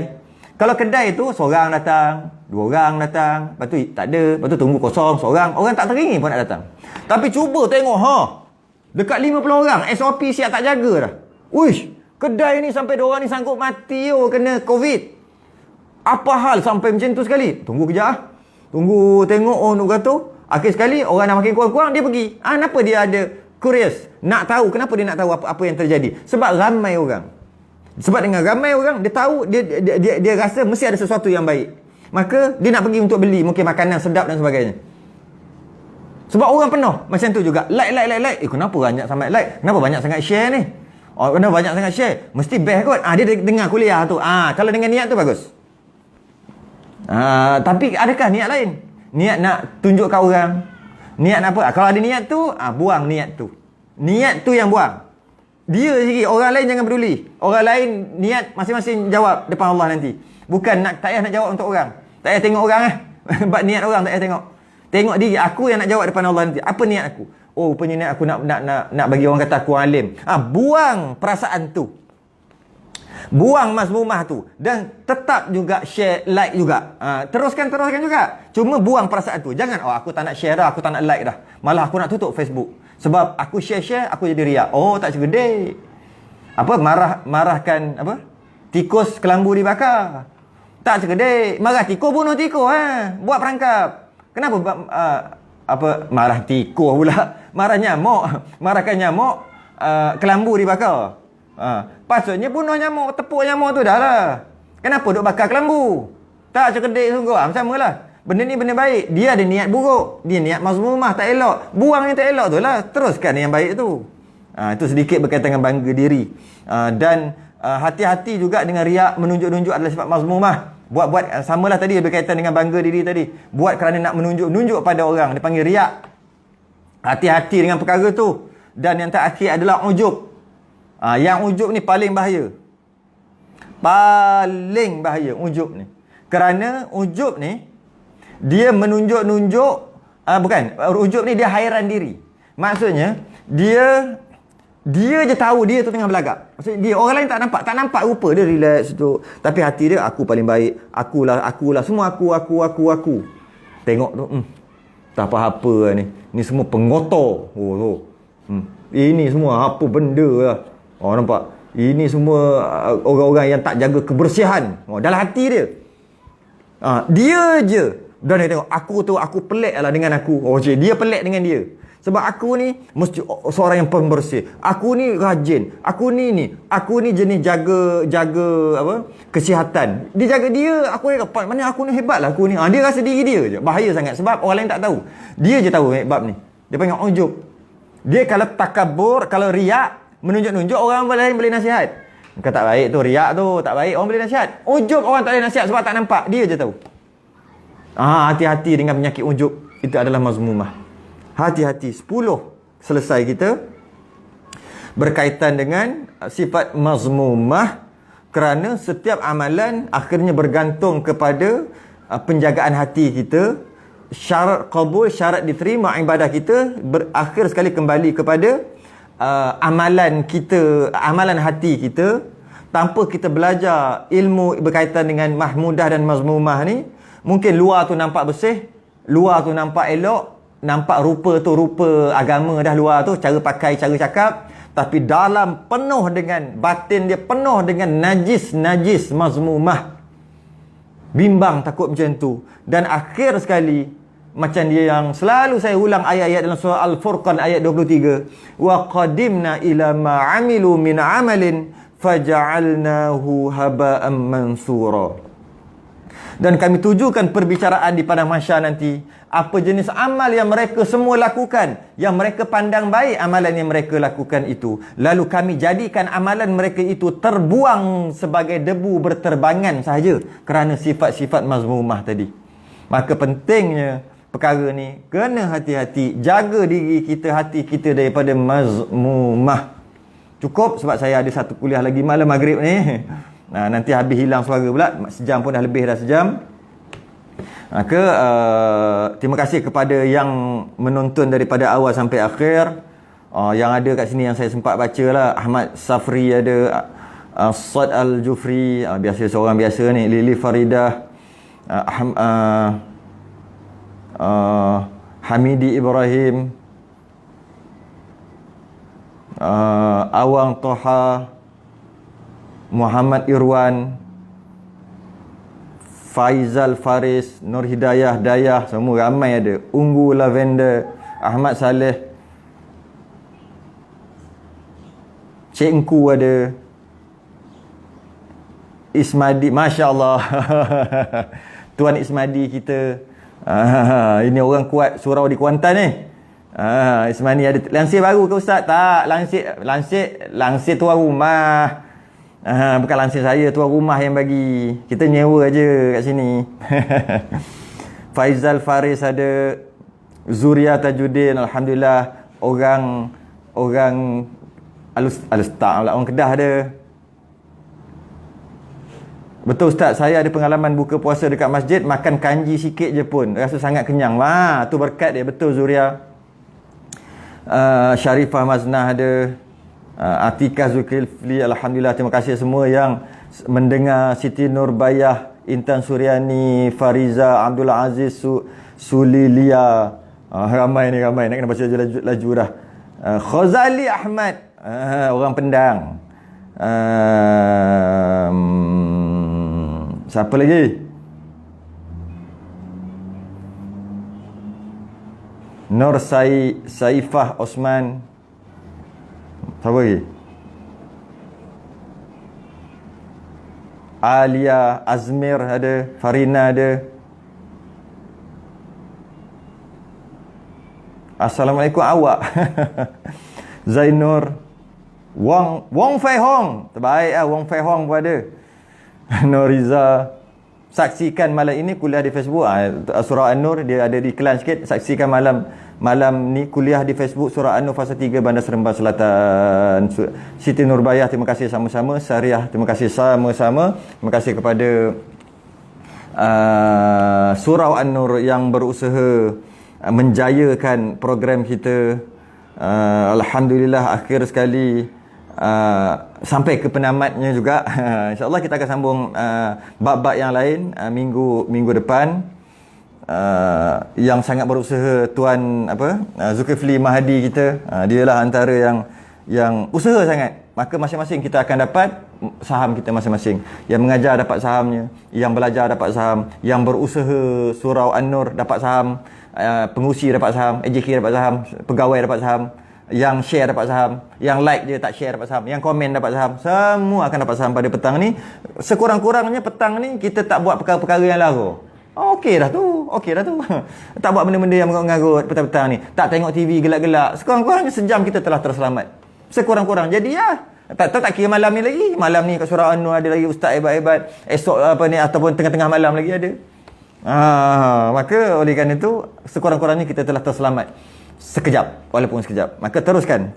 Kalau kedai tu seorang datang, 2 orang datang, lepas tu tak ada, lepas tu tunggu kosong seorang, orang tak teringin pun nak datang. Tapi cuba tengok, dekat 50 orang, SOP siap tak jaga dah. Uish, kedai ni sampai 2 orang ni sanggup mati kena COVID. Apa hal sampai macam tu sekali? Tunggu kejap Tunggu tengok nak kata. Akhir sekali orang nak makin kurang-kurang, dia pergi. Kenapa dia ada curious? Nak tahu, kenapa dia nak tahu apa yang terjadi? Sebab ramai orang. Sebab dengan ramai orang, dia tahu, dia rasa mesti ada sesuatu yang baik. Maka dia nak pergi untuk beli, mungkin makanan sedap dan sebagainya. Sebab orang penuh. Macam tu juga. Like. Kenapa banyak sangat like? Kenapa banyak sangat share ni? Oh, kenapa banyak sangat share? Mesti best kot. Dia dengar kuliah tu. Kalau dengan niat tu bagus. Tapi adakah niat lain? Niat nak tunjuk kat orang. Niat nak apa? Kalau ada niat tu, buang niat tu. Niat tu yang buang. Dia sendiri. Orang lain jangan peduli. Orang lain niat masing-masing jawab depan Allah nanti. Bukan tak payah nak jawab untuk orang. Tak payah tengok orang Sebab niat orang tak payah tengok. Tengok diri aku yang nak jawab depan Allah nanti. Apa niat aku? Oh, rupanya niat aku nak bagi orang kata aku alim. Buang perasaan tu. Buang mazmumah tu. Dan tetap juga share, like juga. Teruskan juga. Cuma buang perasaan tu. Jangan, aku tak nak share dah, aku tak nak like dah. Malah aku nak tutup Facebook. Sebab aku share, aku jadi riak. Tak segede. Marahkan tikus kelambu dibakar. Tak segede. Marah tikus, bunuh tikus. Buat perangkap. Kenapa marah tikus pula? Marah nyamuk. Marahkan nyamuk, kelambu dibakar. Patutnya bunuh nyamuk, tepuk nyamuk tu dah lah. Kenapa duk bakar kelambu? Tak cerdik sungguh. Sama lah. Benda ni benda baik. Dia ada niat buruk. Dia niat mazmumah tak elok. Buang yang tak elok tu lah. Teruskan yang baik tu. Itu sedikit berkaitan dengan bangga diri. Dan hati-hati juga dengan riak, menunjuk-nunjuk adalah sifat mazmumah. Buat samalah tadi berkaitan dengan bangga diri tadi. Buat kerana nak menunjuk-nunjuk pada orang. Dia panggil riak. Hati-hati dengan perkara tu. Dan yang terakhir adalah ujub. Yang ujub ni paling bahaya. Paling bahaya ujub ni. Kerana ujub ni, dia menunjuk-nunjuk, ujub ni dia hairan diri. Maksudnya, dia je tahu dia tu tengah belagak. Maksudnya orang lain tak nampak rupa dia relax tu. Tapi hati dia, aku paling baik. Akulah. Semua aku. Tengok tu, tak apa-apa ni. Ni semua pengotor. Ini semua apa benda lah. Nampak? Ini semua orang-orang yang tak jaga kebersihan. Dalam hati dia. Dia je. Dan dia tengok, aku pelik lah dengan aku. Dia pelik dengan dia. Sebab aku ni mesti seorang yang pembersih. Aku ni rajin. Aku ni jenis jaga kesihatan. Dia jaga dia. Aku ni mana aku ni hebat lah aku ni. Dia rasa diri dia je. Bahaya sangat. Sebab orang lain tak tahu. Dia je tahu bab ni. Dia panggil ujub. Dia kalau takabur, kalau riak, menunjuk-nunjuk, orang lain boleh nasihat. Kau tak baik tu, riak tu tak baik, orang boleh nasihat. Ujub orang tak boleh nasihat sebab tak nampak. Dia je tahu. Hati-hati dengan penyakit ujub. Itu adalah mazmumah. Hati-hati. 10 selesai kita berkaitan dengan sifat mazmumah. Kerana setiap amalan akhirnya bergantung kepada penjagaan hati kita. Syarat qabul, syarat diterima ibadah kita berakhir sekali kembali kepada amalan kita, amalan hati kita. Tanpa kita belajar ilmu berkaitan dengan mahmudah dan mazmumah ni, mungkin luar tu nampak bersih, luar tu nampak elok, nampak rupa tu rupa agama dah luar tu, cara pakai, cara cakap, tapi dalam penuh dengan batin dia penuh dengan najis mazmumah. Bimbang takut macam tu. Dan akhir sekali, macam dia yang selalu saya ulang ayat-ayat dalam surah Al-Furqan ayat 23, wa qadimna ila ma amilu min amalin faja'alnahu haba'an mansura. Dan kami tujukan perbicaraan di padang mahsyar nanti, apa jenis amal yang mereka semua lakukan, yang mereka pandang baik amalan yang mereka lakukan itu, lalu kami jadikan amalan mereka itu terbuang sebagai debu berterbangan sahaja kerana sifat-sifat mazmumah tadi. Maka pentingnya perkara ni, kena hati-hati, jaga diri kita, hati kita daripada mazmumah. Cukup sebab saya ada satu kuliah lagi malam maghrib ni. Nanti habis hilang suara pula. Sejam pun dah lebih dah sejam. Maka terima kasih kepada yang menonton daripada awal sampai akhir. Yang ada kat sini yang saya sempat baca lah, Ahmad Safri ada, Sad Al-Jufri, biasa seorang biasa ni, Lili Faridah, Hamidi Ibrahim, Awang Toha, Muhammad Irwan, Faizal Faris, Nur Hidayah Dayah, semua ramai ada. Ungu Lavender, Ahmad Saleh, Cik Engku ada, Ismadi, Masya Allah. Tuan Ismadi kita. Ini orang kuat surau di Kuantan ni. Ismani ada lansir baru ke Ustaz? Tak, lansir tuan rumah. Bukan lansir saya, tuan rumah yang bagi. Kita nyewa aja kat sini. Faizal Faris ada, Zuria Tajuddin, alhamdulillah. Orang Alustaq lah, orang Kedah ada. Betul Ustaz, saya ada pengalaman buka puasa dekat masjid, makan kanji sikit je pun rasa sangat kenyang. Tu berkat dia. Betul Zuria. Sharifah Maznah ada, Atikah Zulkifli, alhamdulillah. Terima kasih semua yang mendengar. Siti Nurbayah, Intan Suryani, Fariza, Abdul Aziz, Sulilia. Ramai nak kena baca laju dah. Khazali Ahmad, orang Pendang. Siapa lagi? Nur Saifah Osman. Siapa lagi? Alia Azmir ada, Farina ada. Assalamualaikum awak. Zainur. Wong Fei Hong. Terbaik lah, Wong Fei Hong pun ada. Noriza. Saksikan malam ini kuliah di Facebook. Surah An-Nur, dia ada di iklan sikit. Saksikan malam ni kuliah di Facebook Surah An-Nur fasa 3 Bandar Seremban Selatan. Siti Nurbayah, terima kasih sama-sama. Syariah, terima kasih sama-sama. Terima kasih kepada Surah An-Nur yang berusaha menjayakan program kita. Alhamdulillah akhir sekali sampai ke penamatnya juga. InsyaAllah kita akan sambung bab-bab yang lain minggu depan. Yang sangat berusaha Tuan Zulkifli Mahdi kita, dialah antara yang usaha sangat. Maka masing-masing kita akan dapat saham kita masing-masing. Yang mengajar dapat sahamnya, yang belajar dapat saham, yang berusaha Surau An-Nur dapat saham, pengurusi dapat saham, AJK dapat saham, pegawai dapat saham, yang share dapat saham, yang like je tak share dapat saham, yang komen dapat saham. Semua akan dapat saham pada petang ni. Sekurang-kurangnya petang ni kita tak buat perkara-perkara yang lara. Okey dah tu. Tak buat benda-benda yang mengarut petang-petang ni. Tak tengok TV gelak-gelak. Sekurang-kurangnya sejam kita telah terselamat. Sekurang-kurang. Jadi tak kira malam ni lagi. Malam ni kat Surah An-Nur ada lagi ustaz hebat-hebat. Esok ataupun tengah-tengah malam lagi ada. Maka oleh kerana itu sekurang-kurangnya kita telah terselamat. Sekejap, walaupun sekejap. Maka teruskan.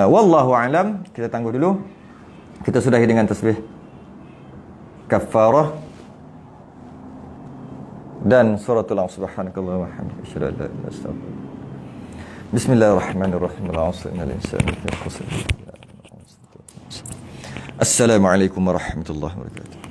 Wallahu a'lam. Kita tangguh dulu. Kita sudahi dengan tasbih kafarah dan suratul subhanakallah wa bihamdika asyhadu an la ilaha illa anta astaghfiruka. Bismillahirrahmanirrahim. Assalamualaikum warahmatullahi wabarakatuh.